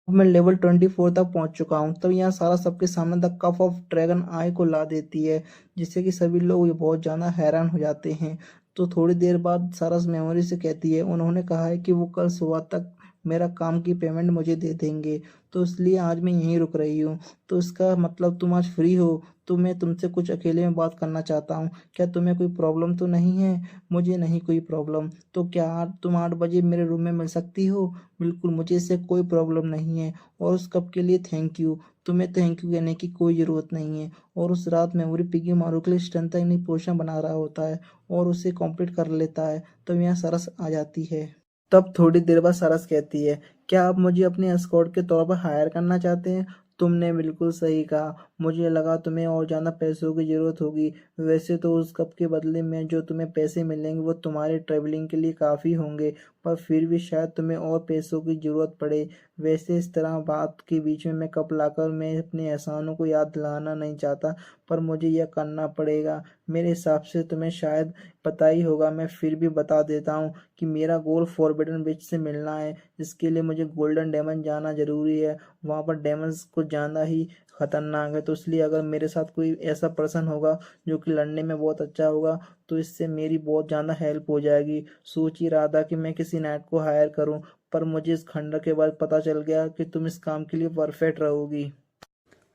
अब मैं लेवल 24 तक पहुंच चुका हूं। तब यहाँ सारा सबके सामने द कप ऑफ ड्रैगन आई को ला देती है, जिससे कि सभी लोग ये बहुत ज़्यादा हैरान हो जाते हैं। तो थोड़ी देर बाद सारस मेमोरी से कहती है, उन्होंने कहा है कि वो कल सुबह तक मेरा काम की पेमेंट मुझे दे देंगे, तो इसलिए आज मैं यहीं रुक रही हूँ। तो इसका मतलब तुम आज फ्री हो, तो मैं तुमसे कुछ अकेले में बात करना चाहता हूँ। क्या तुम्हें कोई प्रॉब्लम तो नहीं है? मुझे नहीं कोई प्रॉब्लम। तो क्या तुम 8 बजे मेरे रूम में मिल सकती हो? बिल्कुल, मुझे इससे कोई प्रॉब्लम नहीं है। और उस कप के लिए थैंक यू। तुम्हें थैंक यू कहने की कोई ज़रूरत नहीं है। और उस रात मेमोरी पिग्गी मारू के लिए स्ट्रेंथनिंग पोशन बना रहा होता है और उसे कंप्लीट कर लेता है। तो यहाँ सरस आ जाती है। तब थोड़ी देर बाद सरस कहती है, क्या आप मुझे अपने एस्कॉर्ट के तौर पर हायर करना चाहते हैं? तुमने बिल्कुल सही कहा, मुझे लगा तुम्हें और ज़्यादा पैसों की ज़रूरत होगी। वैसे तो उस कप के बदले में जो तुम्हें पैसे मिलेंगे वो तुम्हारे ट्रैवलिंग के लिए काफ़ी होंगे, पर फिर भी शायद तुम्हें और पैसों की ज़रूरत पड़े। वैसे इस तरह बात के बीच में मैं कप लाकर मैं अपने एहसानों को याद दिलाना नहीं चाहता, पर मुझे यह करना पड़ेगा। मेरे हिसाब से तुम्हें शायद पता ही होगा, मैं फिर भी बता देता हूँ कि मेरा गोल फॉरबिडन विच से मिलना है। इसके लिए मुझे गोल्डन डेमन जाना ज़रूरी है। वहाँ पर डेमन्स कुछ ज़्यादा ही खतरनाक है, तो इसलिए अगर मेरे साथ कोई ऐसा पर्सन होगा जो कि लड़ने में बहुत अच्छा होगा, तो इससे मेरी बहुत ज़्यादा हेल्प हो जाएगी। सोच ही रहा था कि मैं किसी नाइट को हायर करूं, पर मुझे इस खंडर के बाद पता चल गया कि तुम इस काम के लिए परफेक्ट रहोगी।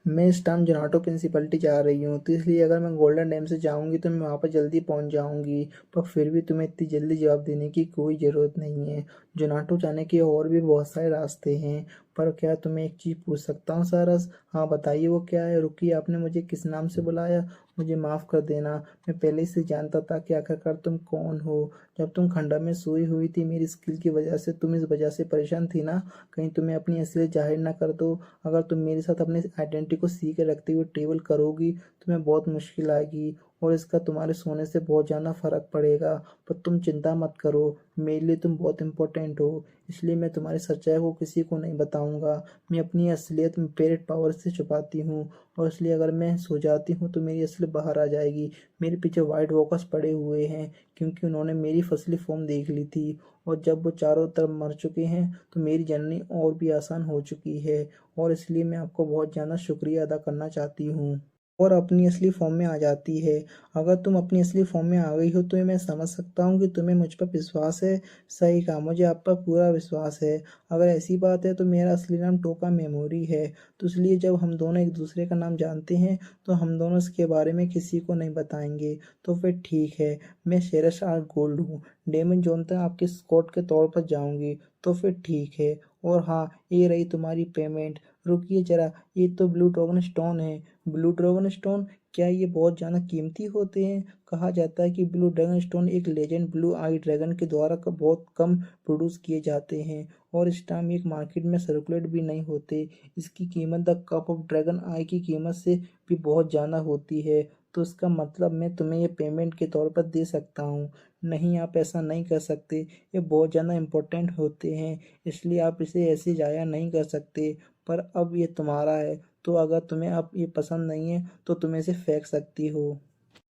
मैं इस टाइम जोनाटो प्रिंसिपलिटी जा रही हूँ, तो इसलिए अगर मैं गोल्डन डैम से जाऊँगी तो मैं वहाँ पर जल्दी पहुँच जाऊँगी। पर फिर भी तुम्हें इतनी जल्दी जवाब देने की कोई ज़रूरत नहीं है। जोनाटो जाने के और भी बहुत सारे रास्ते हैं। पर क्या तुम्हें एक चीज़ पूछ सकता हूँ सारस? हाँ बताइए, वो क्या है? रुकिए, आपने मुझे किस नाम से बुलाया? मुझे माफ़ कर देना, मैं पहले से जानता था कि आखिरकार तुम कौन हो। जब तुम खंडर में सोई हुई थी मेरी स्किल की वजह से, तुम इस वजह से परेशान थी ना, कहीं तुम्हें अपनी असलियत जाहिर ना कर दो। अगर तुम मेरे साथ अपने आइडेंटिटी को सी के रखते हुए ट्रेवल करोगी, तुम्हें बहुत मुश्किल आएगी और इसका तुम्हारे सोने से बहुत ज़्यादा फर्क पड़ेगा। पर तुम चिंता मत करो, मेरे लिए तुम बहुत इंपॉर्टेंट हो, इसलिए मैं तुम्हारी सच्चाई को किसी को नहीं बताऊंगा। मैं अपनी असलियत पेरेट पावर से छुपाती हूँ, और इसलिए अगर मैं सो जाती हूँ तो मेरी असलियत बाहर आ जाएगी। मेरे पीछे वाइट वॉकर्स पड़े हुए हैं, क्योंकि उन्होंने मेरी फसली फॉर्म देख ली थी, और जब वो चारों तरफ मर चुके हैं तो मेरी जर्नी और भी आसान हो चुकी है। और इसलिए मैं आपको बहुत ज़्यादा शुक्रिया अदा करना चाहती हूँ। और अपनी असली फॉर्म में आ जाती है। अगर तुम अपनी असली फॉर्म में आ गई हो तो मैं समझ सकता हूँ कि तुम्हें मुझ पर विश्वास है। सही कहा, मुझे आप पर पूरा विश्वास है। अगर ऐसी बात है तो मेरा असली नाम टोका मेमोरी है, तो इसलिए जब हम दोनों एक दूसरे का नाम जानते हैं तो हम दोनों इसके बारे में किसी को नहीं बताएंगे। तो फिर ठीक है, मैं शेरश आर गोल्ड हूँ, डेमन जोन तक आपके स्कॉट के तौर पर जाऊँगी। तो फिर ठीक है। और हाँ, ये रही तुम्हारी पेमेंट। रुकिए जरा, ये तो ब्लू ड्रैगन स्टोन है। ब्लू ड्रैगन स्टोन, क्या ये बहुत ज़्यादा कीमती होते हैं? कहा जाता है कि ब्लू ड्रैगन स्टोन एक लेजेंड ब्लू आई ड्रैगन के द्वारा बहुत कम प्रोड्यूस किए जाते हैं, और इस टाइम एक मार्केट में सर्कुलेट भी नहीं होते। इसकी कीमत द कप ऑफ ड्रैगन आई की कीमत से भी बहुत ज़्यादा होती है। तो इसका मतलब मैं तुम्हें ये पेमेंट के तौर पर दे सकता हूँ। नहीं, आप ऐसा नहीं कर सकते, ये बहुत ज़्यादा इम्पोर्टेंट होते हैं, इसलिए आप इसे ऐसे ज़ाया नहीं कर सकते। पर अब ये तुम्हारा है, तो अगर तुम्हें अब ये पसंद नहीं है तो तुम इसे फेंक सकती हो।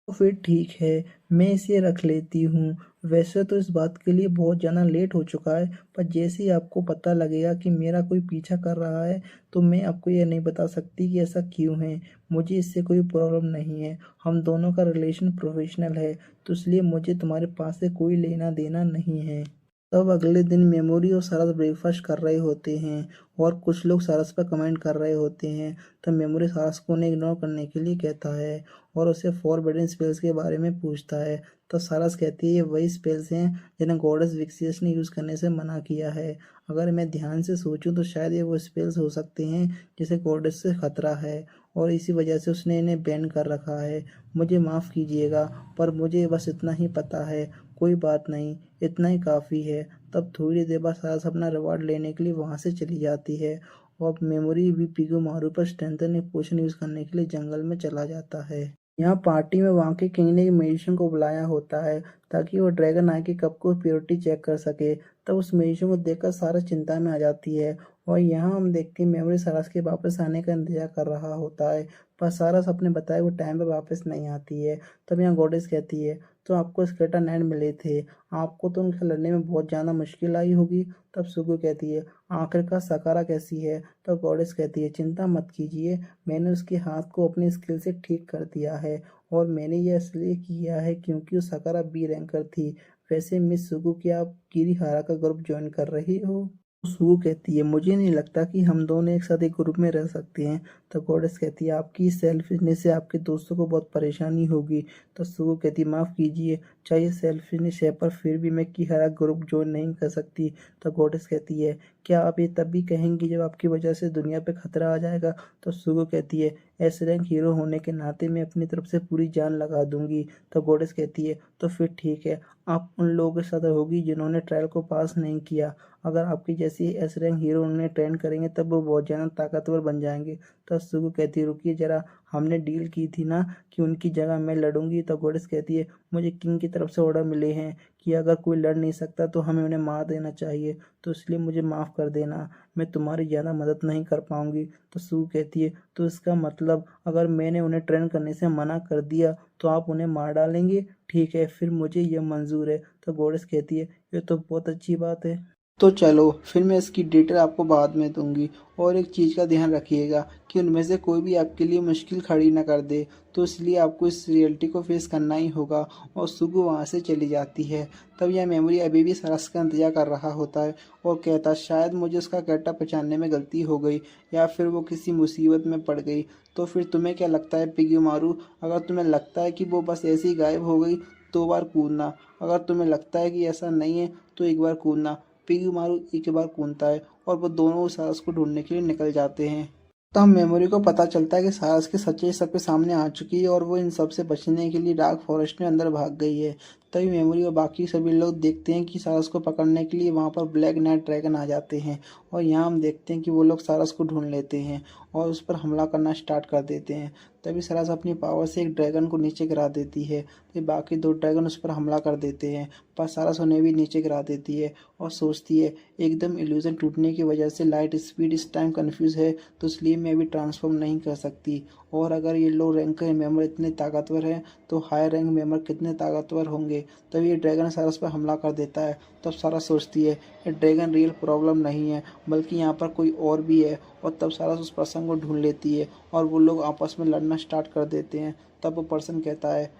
तो फिर ठीक है, मैं इसे रख लेती हूँ। वैसे तो इस बात के लिए बहुत ज़्यादा लेट हो चुका है, पर जैसे ही आपको पता लगेगा कि मेरा कोई पीछा कर रहा है, तो मैं आपको ये नहीं बता सकती कि ऐसा क्यों है। मुझे इससे कोई प्रॉब्लम नहीं है, हम दोनों का रिलेशन प्रोफेशनल है, तो इसलिए मुझे तुम्हारे पास से कोई लेना देना नहीं है। तब अगले दिन मेमोरी और सारस ब्रेकफास्ट कर रहे होते हैं, और कुछ लोग सारस पर कमेंट कर रहे होते हैं। तब मेमोरी सारस को उन्हें इग्नोर करने के लिए कहता है और उसे फॉरबिडन स्पेल्स के बारे में पूछता है। तो सारस कहती है ये वही स्पेल्स हैं जिन्हें गॉडेस विक्सियस ने यूज़ करने से मना किया है। अगर मैं ध्यान से सोचूं तो शायद ये वो स्पेल्स हो सकते हैं जिसे गॉडेस से खतरा है, और इसी वजह से उसने इन्हें बैन कर रखा है। मुझे माफ़ कीजिएगा, पर मुझे बस इतना ही पता है। कोई बात नहीं, इतना ही काफ़ी है। तब थोड़ी देर बाद सारस अपना रिवॉर्ड लेने के लिए वहाँ से चली जाती है, और मेमोरी भी पिगो मारू पर स्ट्रेंथनिंग पोशन यूज़ करने के लिए जंगल में चला जाता है। यहाँ पार्टी में वहाँ के किंग ने एक म्यूजिशियन को बुलाया होता है ताकि वो ड्रैगन आई के कप को प्योरिटी चेक कर सके। तब उस म्यूजिशियन को देखकर सारा चिंता में आ जाती है, और यहाँ हम देखते हैं मेमोरी सारस के वापस आने का इंतजार कर रहा होता है। पर सारस अपने बताए हुए टाइम पे वापस नहीं आती है। तब यहाँ गॉडेस कहती है, तो आपको स्केलेटन हेड मिले थे, आपको तो उनसे लड़ने में बहुत ज़्यादा मुश्किल आई होगी। तब सुगु कहती है, आखिरकार सकारा कैसी है? तो गॉडेस कहती है, चिंता मत कीजिए, मैंने उसके हाथ को अपनी स्किल से ठीक कर दिया है, और मैंने यह इसलिए किया है क्योंकि वो सकारा बी रैंकर थी। वैसे मिस सुगु, क्या आप किरीहारा का ग्रुप ज्वाइन कर रही हो? सुगु कहती है, मुझे नहीं लगता कि हम दोनों एक साथ एक ग्रुप में रह सकते हैं। तो गॉडेस कहती है, आपकी सेल्फिशनेस से आपके दोस्तों को बहुत परेशानी होगी। तो सुगु कहती है, माफ़ कीजिए, चाहिए सेल्फिशनेस है, पर फिर भी मैं किहारा ग्रुप ज्वाइन नहीं कर सकती। तो गॉडेस कहती है, क्या आप ये तब भी कहेंगी जब आपकी वजह से दुनिया पे खतरा आ जाएगा? तो सुगु कहती है, एस रैंक हीरो होने के नाते मैं अपनी तरफ से पूरी जान लगा दूंगी। तो गॉडेस कहती है, तो फिर ठीक है, आप उन लोगों के साथ होगी जिन्होंने ट्रायल को पास नहीं किया। अगर आपकी जैसी एस रैंक हीरो उन्हें ट्रेन करेंगे तब वो बहुत ज़्यादा ताकतवर बन जाएंगे। तो सुगु कहती है, रुकिए जरा, हमने डील की थी ना कि उनकी जगह मैं लड़ूंगी। तो गॉडेस कहती है, मुझे किंग की तरफ से ऑर्डर मिले हैं कि अगर कोई लड़ नहीं सकता तो हमें उन्हें मार देना चाहिए, तो इसलिए मुझे माफ़ कर देना, मैं तुम्हारी ज़्यादा मदद नहीं कर पाऊंगी। तो सुगु कहती है, तो इसका मतलब अगर मैंने उन्हें ट्रेन करने से मना कर दिया तो आप उन्हें मार डालेंगे? ठीक है, फिर मुझे यह मंजूर है। तो गॉडेस कहती है, ये तो बहुत अच्छी बात है। तो चलो, फिर मैं इसकी डिटेल आपको बाद में दूंगी। और एक चीज़ का ध्यान रखिएगा कि उनमें से कोई भी आपके लिए मुश्किल खड़ी ना कर दे, तो इसलिए आपको इस रियलिटी को फेस करना ही होगा। और सुगु वहाँ से चली जाती है। तब यह मेमोरी अभी भी सारस का इंतजार कर रहा होता है और कहता, शायद मुझे उसका कैरेक्टर पहचानने में गलती हो गई, या फिर वो किसी मुसीबत में पड़ गई। तो फिर तुम्हें क्या लगता है पिग्गी मारू? अगर तुम्हें लगता है कि वो बस ऐसे ही गायब हो गई, 2 बार कूदना। अगर तुम्हें लगता है कि ऐसा नहीं है तो 1 बार कूदना। पिग्गी मारू एक बार कूदता है और वो दोनों उस सारस को ढूंढने के लिए निकल जाते हैं। तब मेमोरी को पता चलता है कि सारस की सच्चाई सबके सामने आ चुकी है और वो इन सब से बचने के लिए डार्क फॉरेस्ट में अंदर भाग गई है। तभी मेमोरी और बाकी सभी लोग देखते हैं कि सारस को पकड़ने के लिए वहाँ पर ब्लैक नाइट ड्रैगन आ जाते हैं। और यहाँ हम देखते हैं कि वो लोग सारस को ढूंढ लेते हैं और उस पर हमला करना स्टार्ट कर देते हैं। तभी सारस अपनी पावर से एक ड्रैगन को नीचे गिरा देती है, तो बाकी 2 ड्रैगन उस पर हमला कर देते हैं, पर सारस उन्हें भी नीचे गिरा देती है और सोचती है, एकदम इल्यूजन टूटने की वजह से लाइट स्पीड इस टाइम कंफ्यूज है, तो इसलिए मैं अभी ट्रांसफॉर्म नहीं कर सकती। और अगर ये लो रैंक के मेंबर इतने ताकतवर हैं तो हाई रैंक मेंबर कितने ताकतवर होंगे। तभी ये ड्रैगन सारस पर हमला कर देता है। तब सारस सोचती है, ये ड्रैगन रियल प्रॉब्लम नहीं है, बल्कि यहाँ पर कोई और भी है। और तब सारस उस पर्सन को ढूंढ लेती है और वो लोग आपस में लड़ना स्टार्ट कर देते हैं। तब वो पर्सन कहता है,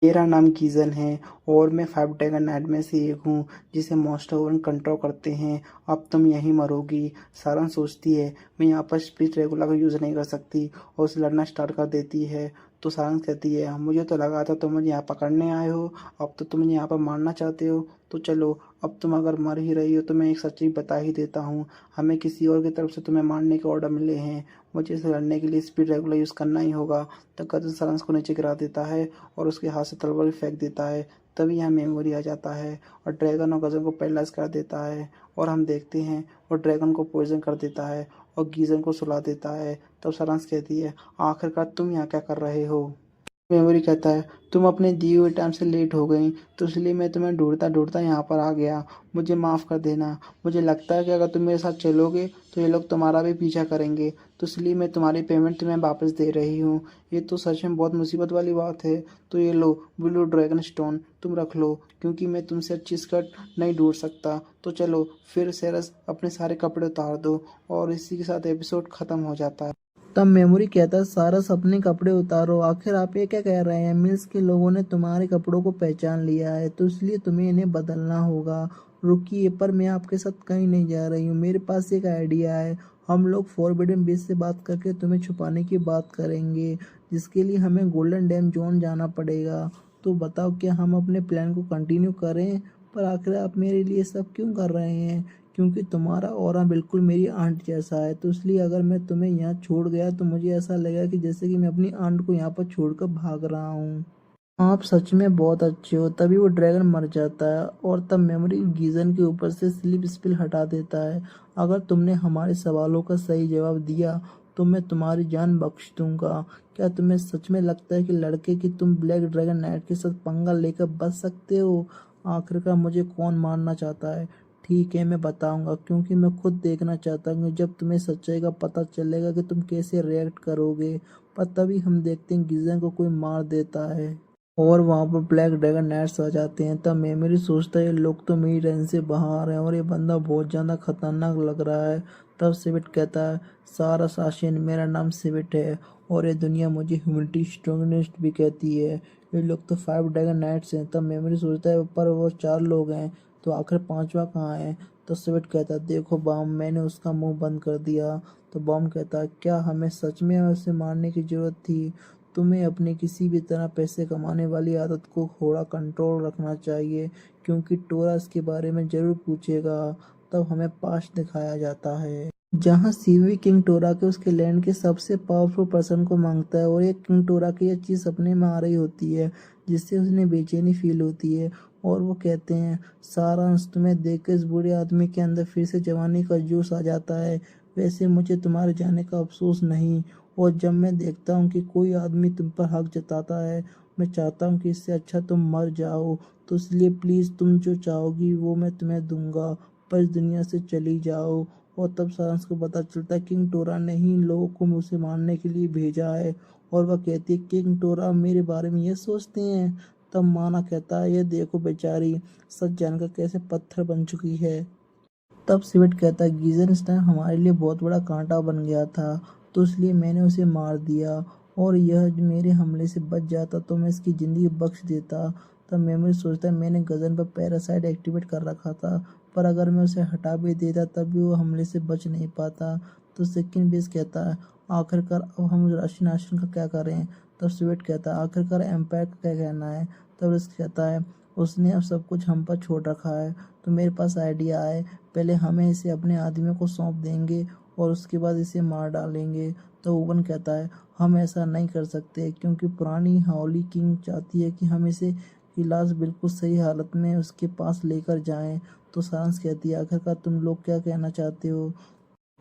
मेरा नाम गीजन है और मैं 5 ड्रैगन नाइट में से एक हूँ जिसे मॉन्स्टर ओवन कंट्रोल करते हैं। अब तुम यहीं मरोगी। सारन सोचती है, मैं यहाँ पर स्पीच रेगुलर का यूज़ नहीं कर सकती, और उसे लड़ना स्टार्ट कर देती है। तो सारन कहती है, मुझे तो लगा था तुम मुझे यहाँ पकड़ने आए हो, अब तो तुम मुझे यहाँ पर मारना चाहते हो। तो चलो, अब तुम अगर मर ही रही हो तो मैं एक सच्चाई बता ही देता हूँ, हमें किसी और की तरफ से तुम्हें मारने के ऑर्डर मिले हैं, मुझे इसे लड़ने के लिए स्पीड रेगुलर यूज़ करना ही होगा। तो गजन सारंस को नीचे गिरा देता है और उसके हाथ से तलवार भी फेंक देता है। तभी यहाँ मेमोरी आ जाता है और ड्रैगन और गजन को पैरालाइज कर देता है, और हम देखते हैं वो ड्रैगन को पॉइजन कर देता है और गीजन को सुला देता है। तब सारांश कहती है, आखिरकार तुम यहाँ क्या कर रहे हो? मेमोरी कहता है, तुम अपने दिए हुए टाइम से लेट हो गई, तो इसलिए मैं तुम्हें ढूंढता ढूंढता यहाँ पर आ गया, मुझे माफ़ कर देना। मुझे लगता है कि अगर तुम मेरे साथ चलोगे तो ये लोग तुम्हारा भी पीछा करेंगे, तो इसलिए मैं तुम्हारी पेमेंट तुम्हें वापस दे रही हूँ। ये तो सच में बहुत मुसीबत वाली बात है। तो ये लो ब्लू ड्रैगन स्टोन, तुम रख लो, क्योंकि मैं तुमसे अच्छी स्कर्ट नहीं ढूंढ सकता। तो चलो फिर सेरस अपने सारे कपड़े उतार दो, और इसी के साथ एपिसोड ख़त्म हो जाता है। तब मेमोरी कहता है, सारस अपने कपड़े उतारो, आखिर आप ये क्या कह रहे हैं? मिल्स के लोगों ने तुम्हारे कपड़ों को पहचान लिया है, तो इसलिए तुम्हें इन्हें बदलना होगा। रुकिए, पर मैं आपके साथ कहीं नहीं जा रही हूँ, मेरे पास एक आइडिया है। हम लोग फॉरबिडन बीच से बात करके तुम्हें छुपाने की बात करेंगे, जिसके लिए हमें गोल्डन डैम जोन जाना पड़ेगा। तो बताओ, क्या हम अपने प्लान को कंटिन्यू करें? पर आखिर आप मेरे लिए सब क्यों कर रहे हैं? क्योंकि तुम्हारा ऑरा बिल्कुल मेरी आंट जैसा है, तो इसलिए अगर मैं तुम्हें यहाँ छोड़ गया तो मुझे ऐसा लगेगा कि जैसे कि मैं अपनी आंट को यहाँ पर छोड़कर भाग रहा हूँ। आप सच में बहुत अच्छे हो। तभी वो ड्रैगन मर जाता है और तब मेमोरी गीजन के ऊपर से स्लीप स्पिल हटा देता है। अगर तुमने हमारे सवालों का सही जवाब दिया तो मैं तुम्हारी जान बख्श दूंगा। क्या तुम्हें सच में लगता है कि लड़के की तुम ब्लैक ड्रैगन नाइट के साथ पंगा लेकर बच सकते हो? आखिरकार मुझे कौन मारना चाहता है? ठीक है, मैं बताऊंगा, क्योंकि मैं खुद देखना चाहता हूँ जब तुम्हें सच्चाई का पता चलेगा कि तुम कैसे रिएक्ट करोगे। पर तभी हम देखते हैं गिजन को कोई मार देता है और वहाँ पर ब्लैक ड्रैगन नाइट्स आ जाते हैं। तब मेमोरी सोचता है ये लोग तो मेरी रेंज से बाहर हैं और ये बंदा बहुत ज़्यादा खतरनाक लग रहा है। तब सिविट कहता है सारा शासन मेरा नाम सिविट है और ये दुनिया मुझे ह्यूमनिटी स्ट्रॉन्गेस्ट भी कहती है। ये लोग तो 5 ड्रैगन नाइट्स हैं। तब मेमोरी सोचता है पर वो 4 लोग हैं तो आखिर 5वां कहाँ है। तो सिविट कहता है देखो बॉम मैंने उसका मुंह बंद कर दिया। तो बॉम कहता है क्या हमें सच में उसे मारने की जरूरत थी। तुम्हें अपनी किसी भी तरह पैसे कमाने वाली आदत को थोड़ा कंट्रोल रखना चाहिए क्योंकि टोरा इसके बारे में ज़रूर पूछेगा। तब हमें पास्ट दिखाया जाता है जहाँ सीवी किंग टोरा के उसके लैंड के सबसे पावरफुल पर्सन को मांगता है और ये किंग टोरा की यह चीज़ सपने में आ रही होती है जिससे उसने बेचैनी फील होती है और वो कहते हैं सारांश तुम्हें देखकर इस बूढ़े आदमी के अंदर फिर से जवानी का जोश आ जाता है। वैसे मुझे तुम्हारे जाने का अफसोस नहीं और जब मैं देखता हूँ कि कोई आदमी तुम पर हक जताता है मैं चाहता हूँ कि इससे अच्छा तुम मर जाओ। तो इसलिए प्लीज़ तुम जो चाहोगी वो मैं तुम्हें दूंगा पर इस दुनिया से चली जाओ। और तब सारांश को पता चलता है किंग टोरा ने ही इन लोगों को उसे मारने के लिए भेजा है और वह कहती है किंग टोरा मेरे बारे में ये सोचते हैं। तब माना कहता है ये देखो बेचारी सच जानकर कैसे पत्थर बन चुकी है। तब सिविट कहता है गीजन इस टाइम हमारे लिए बहुत बड़ा कांटा बन गया था तो इसलिए मैंने उसे मार दिया और यह मेरे हमले से बच जाता तो मैं इसकी ज़िंदगी बख्श देता। तब मेमोरी सोचता है मैंने गजन पर पैरासाइट एक्टिवेट कर रखा था पर अगर मैं उसे हटा भी देता तब भी वो हमले से बच नहीं पाता। तो सेकंड बेस कहता है आखिरकार अब हम राशन आश्रम का क्या करें। तब सिविट कहता है आखिरकार एम्पायर का क्या कहना है। तब रिस्क कहता है उसने अब सब कुछ हम पर छोड़ रखा है तो मेरे पास आइडिया है पहले हमें इसे अपने आदमियों को सौंप देंगे और उसके बाद इसे मार डालेंगे। तो ओवन कहता है हम ऐसा नहीं कर सकते क्योंकि पुरानी हाउली किंग चाहती है कि हम इसे की लाश बिल्कुल सही हालत में उसके पास लेकर जाएं। तो सांस कहती है आखिरकार तुम लोग क्या कहना चाहते हो।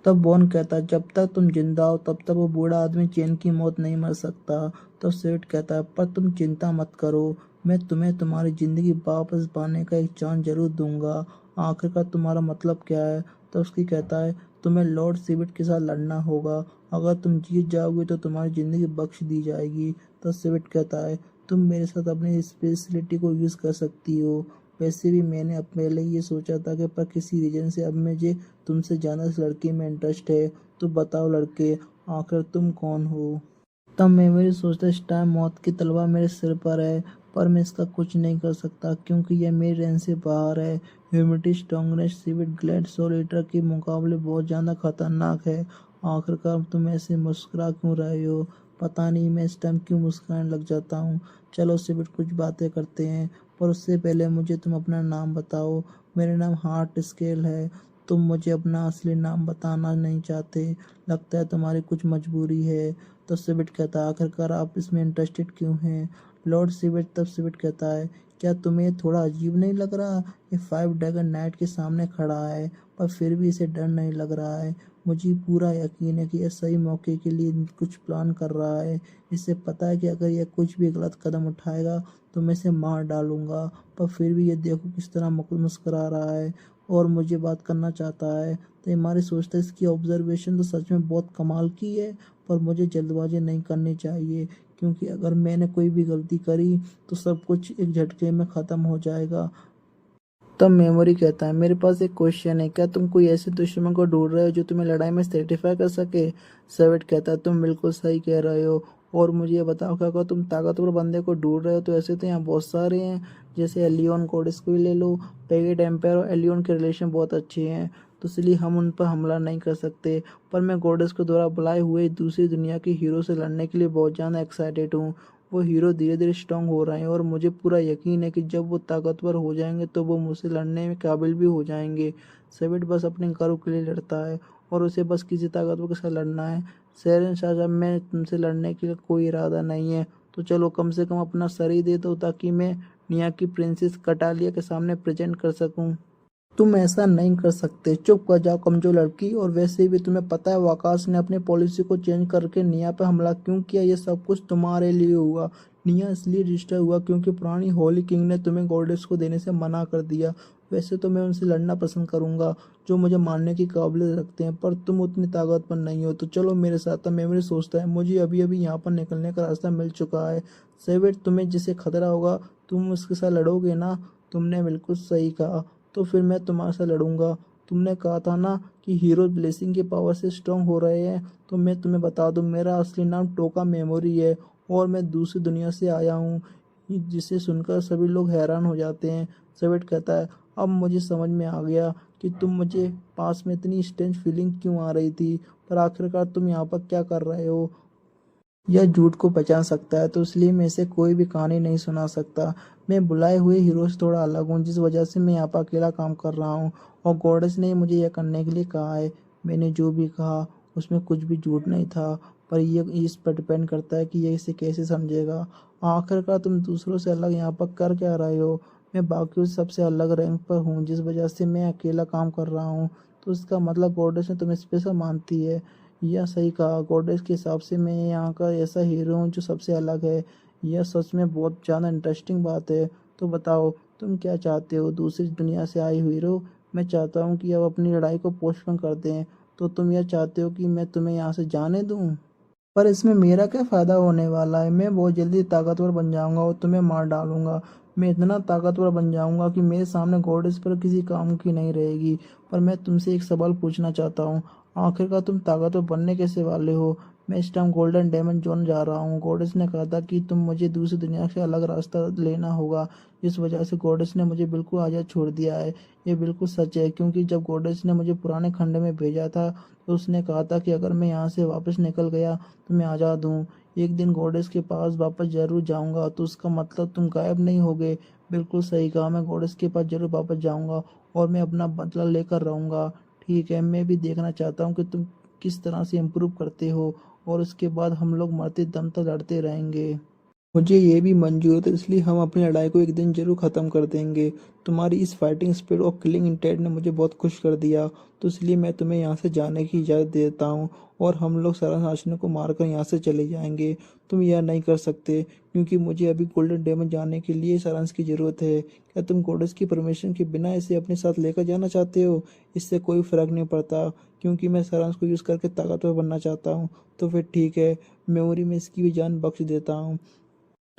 तब बॉन कहता है जब तक तुम जिंदा हो तब तक वो बूढ़ा आदमी चैन की मौत नहीं मर सकता। तब सेठ कहता है पर तुम चिंता मत करो मैं तुम्हें तुम्हारी जिंदगी वापस पाने का एक चांस जरूर दूंगा। आखिरकार तुम्हारा मतलब क्या है। तब उसकी कहता है तुम्हें लॉर्ड सिविट के साथ लड़ना होगा अगर तुम जीत जाओगे तो तुम्हारी जिंदगी बख्श दी जाएगी। तब सिविट कहता है तुम मेरे साथ अपनी स्पेशलिटी को यूज़ कर सकती हो। वैसे भी मैंने अब पहले ये सोचा था कि पर किसी रीजन से अब मुझे तुमसे ज़्यादा इस लड़की में इंटरेस्ट है। तो बताओ लड़के आखिर तुम कौन हो। तब मैं मेरी सोचता इस टाइम मौत की तलवार मेरे सिर पर है पर मैं इसका कुछ नहीं कर सकता क्योंकि यह मेरे रेंज से बाहर है। ह्यूमिडिटी स्ट्रॉन्गनेस सिविट ग्लैड सोलेटर के मुकाबले बहुत ज़्यादा खतरनाक है। आखिरकार तुम ऐसे मुस्कुरा क्यों रहे हो। पता नहीं मैं इस टाइम क्यों मुस्कुराने लग जाता हूँ। चलो सिविट कुछ बातें करते हैं पर उससे पहले मुझे तुम अपना नाम बताओ। मेरा नाम हार्ट स्केल है। तुम मुझे अपना असली नाम बताना नहीं चाहते लगता है तुम्हारी कुछ मजबूरी है। तो सिविट कहता है आखिरकार आप इसमें इंटरेस्टेड क्यों हैं। लॉर्ड सिविट तब सिविट कहता है क्या तुम्हें थोड़ा अजीब नहीं लग रहा ये 5 ड्रैगन नाइट के सामने खड़ा है पर फिर भी इसे डर नहीं लग रहा है। मुझे पूरा यकीन है कि यह सही मौके के लिए कुछ प्लान कर रहा है। इसे पता है कि अगर यह कुछ भी गलत कदम उठाएगा तो मैं इसे मार डालूंगा पर फिर भी ये देखो किस तरह मुस्कुरा रहा है और मुझे बात करना चाहता है। तो हमारी सोचता है इसकी ऑब्जर्वेशन तो सच में बहुत कमाल की है पर मुझे जल्दबाजी नहीं करनी चाहिए क्योंकि अगर मैंने कोई भी गलती करी तो सब कुछ एक झटके में ख़त्म हो जाएगा। तब मेमोरी कहता है मेरे पास एक क्वेश्चन है क्या तुम कोई ऐसे दुश्मन को ढूंढ रहे हो जो तुम्हें लड़ाई में सेटिस्फाई कर सके। सेवेट कहता है तुम बिल्कुल सही कह रहे हो और मुझे ये बताओ क्या अगर तुम ताकतवर बंदे को ढूंढ रहे हो तो ऐसे तो यहाँ बहुत सारे हैं जैसे एलियन कोडिस को ही ले लो। पेगेट एम्पायर और एलियन के रिलेशन बहुत अच्छे हैं तो इसलिए हम उन पर हमला नहीं कर सकते पर मैं गॉडेस को द्वारा बुलाए हुए दूसरी दुनिया के हीरो से लड़ने के लिए बहुत ज़्यादा एक्साइटेड हूँ। वो हीरो धीरे धीरे स्ट्रांग हो रहे हैं और मुझे पूरा यकीन है कि जब वो ताकतवर हो जाएंगे तो वो मुझसे लड़ने में काबिल भी हो जाएंगे। सेविट बस अपने गर्व के लिए लड़ता है और उसे बस किसी ताकतवर के साथ लड़ना है। शेरन शाह जब मैं तुमसे लड़ने के लिए कोई इरादा नहीं है तो चलो कम से कम अपना सर ही दे दो ताकि मैं निया की प्रिंसेस कटालिया के सामने प्रेजेंट कर सकूं। तुम ऐसा नहीं कर सकते चुप कर जाओ कमजोर लड़की और वैसे भी तुम्हें पता है आकाश ने अपनी पॉलिसी को चेंज करके निया पे हमला क्यों किया ये सब कुछ तुम्हारे लिए हुआ निया इसलिए डिस्टर्ब हुआ क्योंकि पुरानी होली किंग ने तुम्हें गॉडेस को देने से मना कर दिया। वैसे तो मैं उनसे लड़ना पसंद करूंगा जो मुझे मारने की काबिलियत रखते हैं, पर तुम उतनी ताकतवर नहीं हो, तो चलो मेरे साथ। तब मेमोरी सोचता है मुझे अभी अभी यहाँ पर निकलने का रास्ता मिल चुका है। सेवेट, तुम्हें जिसे खतरा होगा तुम उसके साथ लड़ोगे ना? तुमने बिल्कुल सही कहा, तो फिर मैं तुम्हारे साथ लड़ूंगा। तुमने कहा था ना कि हीरो ब्लेसिंग की पावर से स्ट्रांग हो रहे हैं, तो मैं तुम्हें बता दूं मेरा असली नाम टोका मेमोरी है और मैं दूसरी दुनिया से आया हूँ, जिसे सुनकर सभी लोग हैरान हो जाते हैं। सेवेट कहता है अब मुझे समझ में आ गया कि तुम मुझे पास में इतनी स्ट्रेंज फीलिंग क्यों आ रही थी, पर आखिरकार तुम यहाँ पर क्या कर रहे हो? यह झूठ को पहचान सकता है, तो इसलिए मैं इसे कोई भी कहानी नहीं सुना सकता। मैं बुलाए हुए हीरो से थोड़ा अलग हूँ, जिस वजह से मैं यहाँ पर अकेला काम कर रहा हूँ और गॉडेस ने मुझे यह करने के लिए कहा है। मैंने जो भी कहा उसमें कुछ भी झूठ नहीं था, पर यह इस पर डिपेंड करता है कि यह इसे कैसे समझेगा। आखिरकार तुम दूसरों से अलग यहाँ पर कर क्या रहे हो? मैं बाकियों से सबसे अलग रैंक पर हूँ, जिस वजह से मैं अकेला काम कर रहा हूँ, तो इसका मतलब गॉडेस ने तुम्हें स्पेशल मानती है। यह सही कहा, गॉडेस के हिसाब से मैं यहाँ का ऐसा हीरो हूँ जो सबसे अलग है। यह सच में बहुत ज़्यादा इंटरेस्टिंग बात है। तो बताओ तुम क्या चाहते हो दूसरी दुनिया से आई हीरो? मैं चाहता हूँ कि अब अपनी लड़ाई को पोस्टपोन कर दें। तो तुम यह चाहते हो कि मैं तुम्हें यहाँ से जाने दूँ? पर इसमें मेरा क्या फ़ायदा होने वाला है? मैं बहुत जल्दी ताकतवर बन जाऊंगा और तुम्हें मार डालूंगा। मैं इतना ताकतवर बन जाऊंगा कि मेरे सामने गॉडेस पर किसी काम की नहीं रहेगी। पर मैं तुमसे एक सवाल पूछना चाहता हूँ, आखिरकार तुम ताकतवर बनने कैसे वाले हो? मैं इस टाइम गोल्डन डायमंड जोन जा रहा हूँ। गॉडेस ने कहा था कि तुम मुझे दूसरी दुनिया से अलग रास्ता लेना होगा, इस वजह से गॉडेस ने मुझे बिल्कुल आज़ाद छोड़ दिया है। ये बिल्कुल सच है, क्योंकि जब गॉडेस ने मुझे पुराने खंड में भेजा था तो उसने कहा था कि अगर मैं यहाँ से वापस निकल गया तो मैं आज़ाद हूँ। एक दिन गॉडेस के पास वापस जरूर जाऊंगा। तो उसका मतलब तुम गायब नहीं होगे? बिल्कुल सही कहा, मैं गॉडेस के पास जरूर वापस जाऊंगा और मैं अपना बदला लेकर रहूंगा। ठीक है, मैं भी देखना चाहता हूँ कि तुम किस तरह से इम्प्रूव करते हो, और उसके बाद हम लोग मरते दम तक लड़ते रहेंगे। मुझे ये भी मंजूर है, तो इसलिए हम अपनी लड़ाई को एक दिन जरूर ख़त्म कर देंगे। तुम्हारी इस फाइटिंग स्पिरिट और किलिंग इंटेंट ने मुझे बहुत खुश कर दिया, तो इसलिए मैं तुम्हें यहाँ से जाने की इजाज़त देता हूँ और हम लोग सारा नाशने को मारकर यहाँ से चले जाएंगे। तुम यह नहीं कर सकते, क्योंकि मुझे अभी गोल्डन डेमन जाने के लिए सारांश की ज़रूरत है। क्या तुम गॉडेस की परमिशन के बिना इसे अपने साथ लेकर जाना चाहते हो? इससे कोई फ़र्क नहीं पड़ता, क्योंकि मैं सारांश को यूज़ करके ताकतवर बनना चाहता हूँ। तो फिर ठीक है, मेमोरी में इसकी भी जान बख्श देता हूँ।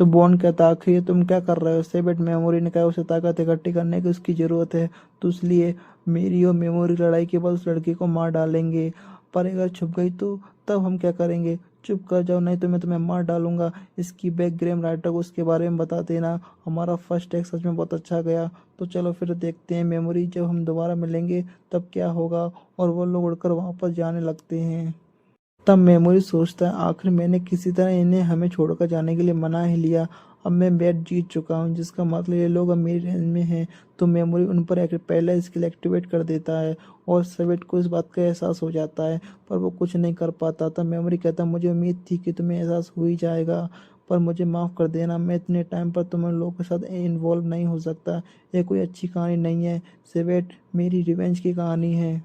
तो बॉन्ड कहता आखिर तुम क्या कर रहे हो? सेबेट मेमोरी ने कहा उसे ताकत इकट्ठी करने की उसकी जरूरत है, तो इसलिए मेरी और मेमोरी लड़ाई के बाद उस लड़के को मार डालेंगे। पर अगर छुप गई तो तब हम क्या करेंगे? चुप कर जाओ, नहीं तो मैं तुम्हें मार डालूंगा। इसकी बैकग्राउंड राइटर को उसके बारे में बता देना। हमारा फर्स्ट टेक सच में बहुत अच्छा गया। तो चलो फिर देखते हैं मेमोरी, जब हम दोबारा मिलेंगे तब क्या होगा। और वो लोग उड़कर वापस जाने लगते हैं। तब मेमोरी सोचता है आखिर मैंने किसी तरह इन्हें हमें छोड़कर जाने के लिए मना ही लिया। अब मैं मैच जीत चुका हूँ, जिसका मतलब ये लोग अब मेरी रेंज में हैं। तो मेमोरी उन पर पहला स्किल एक्टिवेट कर देता है और सेवेट को इस बात का एहसास हो जाता है, पर वो कुछ नहीं कर पाता। तब मेमोरी कहता मुझे उम्मीद थी कि तुम्हें एहसास हो ही जाएगा, पर मुझे माफ़ कर देना, मैं इतने टाइम पर तुम लोगों के साथ इन्वॉल्व नहीं हो सकता। ये कोई अच्छी कहानी नहीं है सेवेट, मेरी रिवेंज की कहानी है।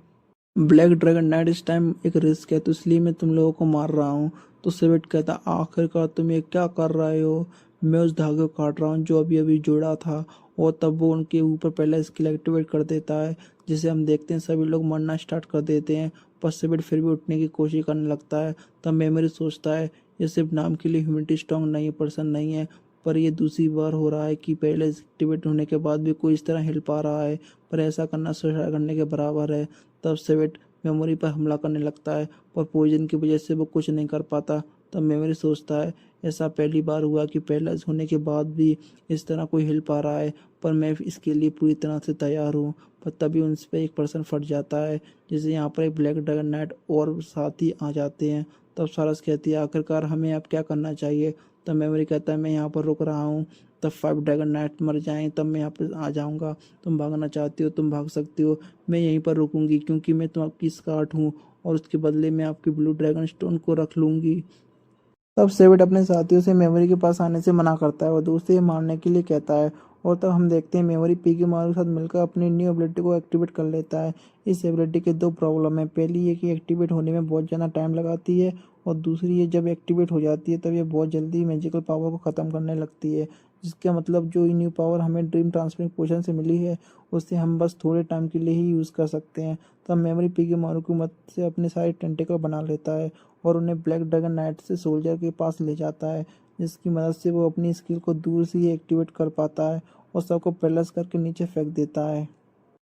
ब्लैक ड्रैगन नाइट इस टाइम एक रिस्क है, तो इसलिए मैं तुम लोगों को मार रहा हूँ। तो सेवेट कहता आखिरकार तुम ये क्या कर रहे हो? मैं उस धागे को काट रहा हूँ जो अभी अभी जुड़ा था। और तब वो उनके ऊपर पहला स्किल एक्टिवेट कर देता है, जिसे हम देखते हैं सभी लोग मरना स्टार्ट कर देते हैं। पर सेवेट फिर भी उठने की कोशिश करने लगता है। तब मेमोरी सोचता है ये सिर्फ नाम के लिए ह्यूमनिटी स्ट्रांग नहीं है, पर्सन नहीं है, पर ये दूसरी बार हो रहा है कि पहले एक्टिवेट होने के बाद भी कोई इस तरह हिल पा रहा है। पर ऐसा करना सुसाइड करने के बराबर है। तब सेवेट मेमोरी पर हमला करने लगता है, पर पॉइजन की वजह से वो कुछ नहीं कर पाता। तब मेमोरी सोचता है ऐसा पहली बार हुआ कि पहले होने के बाद भी इस तरह कोई हिल पा रहा है, पर मैं इसके लिए पूरी तरह से तैयार हूँ। पर तभी उन पर एक पर्सन फट जाता है, जिसे यहाँ पर एक ब्लैक ड्रैगन नाइट और साथी आ जाते हैं। तब सारस कहती है आखिरकार हमें अब क्या करना चाहिए? तब मेमोरी कहता है मैं यहाँ पर रुक रहा हूँ, तब 5 ड्रैगन नाइट मर जाएं तब मैं यहाँ पर आ जाऊँगा। तुम भागना चाहती हो तुम भाग सकती हो, मैं यहीं पर रुकूंगी, क्योंकि मैं तो आपकी स्कार्ट हूँ और उसके बदले में आपकी ब्लू ड्रैगन स्टोन को रख लूंगी। तब सेविट अपने साथियों से मेमोरी के पास आने से मना करता है और दूसरे मारने के लिए कहता है। और तब हम देखते हैं मेमोरी पीकी मारू के साथ मिलकर अपनी न्यू एबिलिटी को एक्टिवेट कर लेता है। इस एबिलिटी के दो प्रॉब्लम है, पहली ये कि एक्टिवेट होने में बहुत ज़्यादा टाइम लगाती है और दूसरी ये जब एक्टिवेट हो जाती है तब ये बहुत जल्दी मैजिकल पावर को ख़त्म करने लगती है, जिसका मतलब जो ये न्यू पावर हमें ड्रीम ट्रांसफर पोशन से मिली है उससे हम बस थोड़े टाइम के लिए ही यूज़ कर सकते हैं। तब मेमोरी पिगी मारू की मदद से अपने सारे टेंटिकल बना लेता है और उन्हें ब्लैक ड्रैगन नाइट से सोल्जर के पास ले जाता है, जिसकी मदद से वो अपनी स्किल को दूर से ही एक्टिवेट कर पाता है और सबको पैरालाइज करके नीचे फेंक देता है।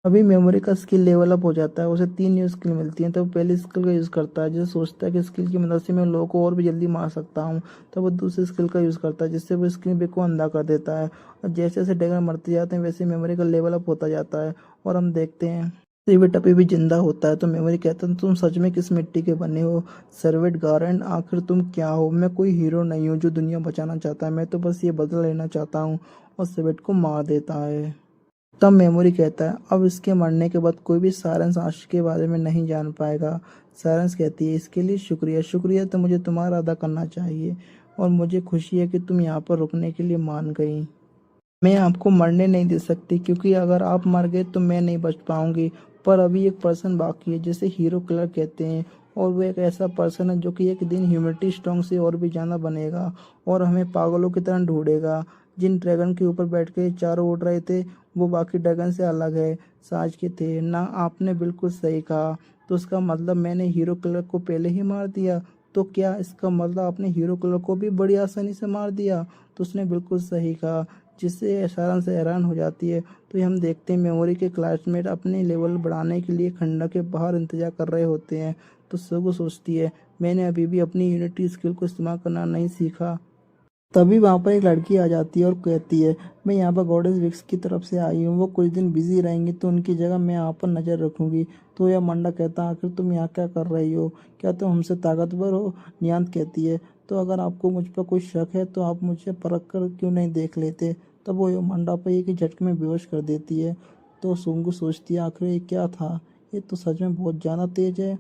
अभी मेमोरी का स्किल लेवल अप हो जाता है, उसे 3 न्यू स्किल मिलती हैं, तो वो पहली स्किल का यूज़ करता है, जिसे सोचता है कि स्किल की मदद से मैं लोगों को और भी जल्दी मार सकता हूँ। तो वो दूसरी स्किल का यूज़ करता है, जिससे वो स्क्रीन पे को अंधा कर देता है और जैसे जैसे ड्रैगन मरते जाते हैं वैसे मेमोरी का लेवल अप होता जाता है और हम देखते हैं सर्वेट अभी भी जिंदा होता है। तो मेमोरी कहता है तुम सच में किस मिट्टी के बने हो सर्वेट गारंट, आखिर तुम क्या हो? मैं कोई हीरो नहीं हूँ जो दुनिया बचाना चाहता है, मैं तो बस ये बदला लेना चाहता हूँ और सर्वेट को मार देता है। तब मेमोरी कहता है अब इसके मरने के बाद कोई भी सारांश आश के बारे में नहीं जान पाएगा। सारांश कहती है इसके लिए शुक्रिया, शुक्रिया तो मुझे तुम्हारा अदा करना चाहिए और मुझे खुशी है कि तुम यहाँ पर रुकने के लिए मान गई। मैं आपको मरने नहीं दे सकती क्योंकि अगर आप मर गए तो मैं नहीं बच पाऊंगी, पर अभी एक पर्सन बाकी है जिसे हीरो किलर कहते हैं और वो एक ऐसा पर्सन है जो कि एक दिन ह्यूमनिटी स्ट्रॉन्ग से और भी ज़्यादा बनेगा और हमें पागलों की तरह ढूंढेगा। जिन ड्रैगन के ऊपर बैठ के चारों उड़ रहे थे वो बाकी ड्रैगन से अलग है, साज के थे ना। आपने बिल्कुल सही कहा, तो उसका मतलब मैंने हीरो किलर को पहले ही मार दिया? तो क्या इसका मतलब आपने हीरो किलर को भी बड़ी आसानी से मार दिया? तो उसने बिल्कुल सही कहा, जिससे सारांश से हैरान हो जाती है। तो ये हम देखते हैं मेमोरी के क्लासमेट अपने लेवल बढ़ाने के लिए खंडर के बाहर इंतजार कर रहे होते हैं। तो सुगु सोचती है मैंने अभी भी अपनी यूनिटी स्किल को इस्तेमाल करना नहीं सीखा। तभी वहाँ पर एक लड़की आ जाती है और कहती है मैं यहाँ पर गॉडेस विक्स की तरफ से आई हूँ, वो कुछ दिन बिजी रहेंगी तो उनकी जगह मैं यहाँ पर नज़र रखूँगी। तो यह मंडा कहता है आखिर तुम यहाँ क्या कर रही हो, क्या तुम हमसे ताकतवर हो? नियांत कहती है तो अगर आपको मुझ पर कोई शक है तो आप मुझे परख कर क्यों नहीं देख लेते? तब वो यो मंडा पर एक ही झटके में बेहोश कर देती है। तो सुंगू सोचती है आखिर ये क्या था, ये तो सच में बहुत ज़्यादा तेज है।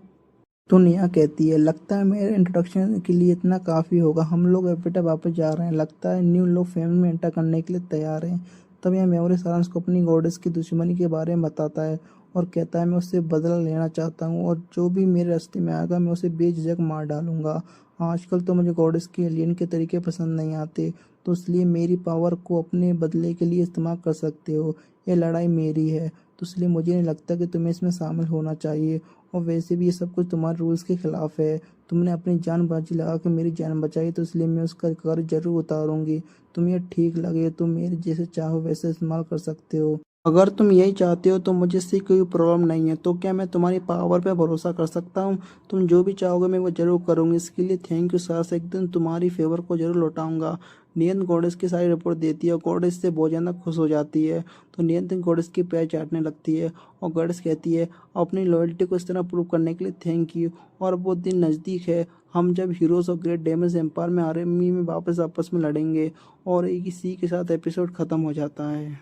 तो नेहा कहती है लगता है मेरे इंट्रोडक्शन के लिए इतना काफ़ी होगा, हम लोग अब बेटा वापस जा रहे हैं, लगता है न्यू लोग फैमिली में एंटर करने के लिए तैयार हैं। तब यह मेमोरी सारांश को अपनी गॉडेस की दुश्मनी के बारे में बताता है और कहता है मैं उससे बदला लेना चाहता हूँ और जो भी मेरे रास्ते में आएगा मैं उसे बेझिझक मार डालूंगा। आजकल तो मुझे गॉडेस के एलियन के तरीके पसंद नहीं आते, तो इसलिए मेरी पावर को अपने बदले के लिए इस्तेमाल कर सकते हो। ये लड़ाई मेरी है, तो इसलिए मुझे नहीं लगता कि तुम्हें इसमें शामिल होना चाहिए और वैसे भी ये सब कुछ तुम्हारे रूल्स के खिलाफ है। तुमने अपनी जान बाजी लगा के मेरी जान बचाई, तो इसलिए मैं उसका कर्ज जरूर उतारूंगी। तुम्हें ठीक लगे तो मेरे जैसे चाहो वैसे इस्तेमाल कर सकते हो। अगर तुम यही चाहते हो तो मुझे इससे कोई प्रॉब्लम नहीं है। तो क्या मैं तुम्हारी पावर पे भरोसा कर सकता हूँ? तुम जो भी चाहोगे मैं वो जरूर करूँगी। इसके लिए थैंक यू सास, एक दिन तुम्हारी फेवर को जरूर लौटाऊंगा। नियंत गॉडेस की सारी रिपोर्ट देती है और गॉडेस से बहुत ज़्यादा खुश हो जाती है। तो नियंत गॉडेस की पैर चाटने लगती है और गॉडेस कहती है अपनी लॉयल्टी को इस तरह प्रूव करने के लिए थैंक यू। और वो दिन नज़दीक है, हम जब हीरोज और ग्रेट डैमेज एम्पायर में आर्मी में वापस आपस में लड़ेंगे। और इसी के साथ एपिसोड ख़त्म हो जाता है।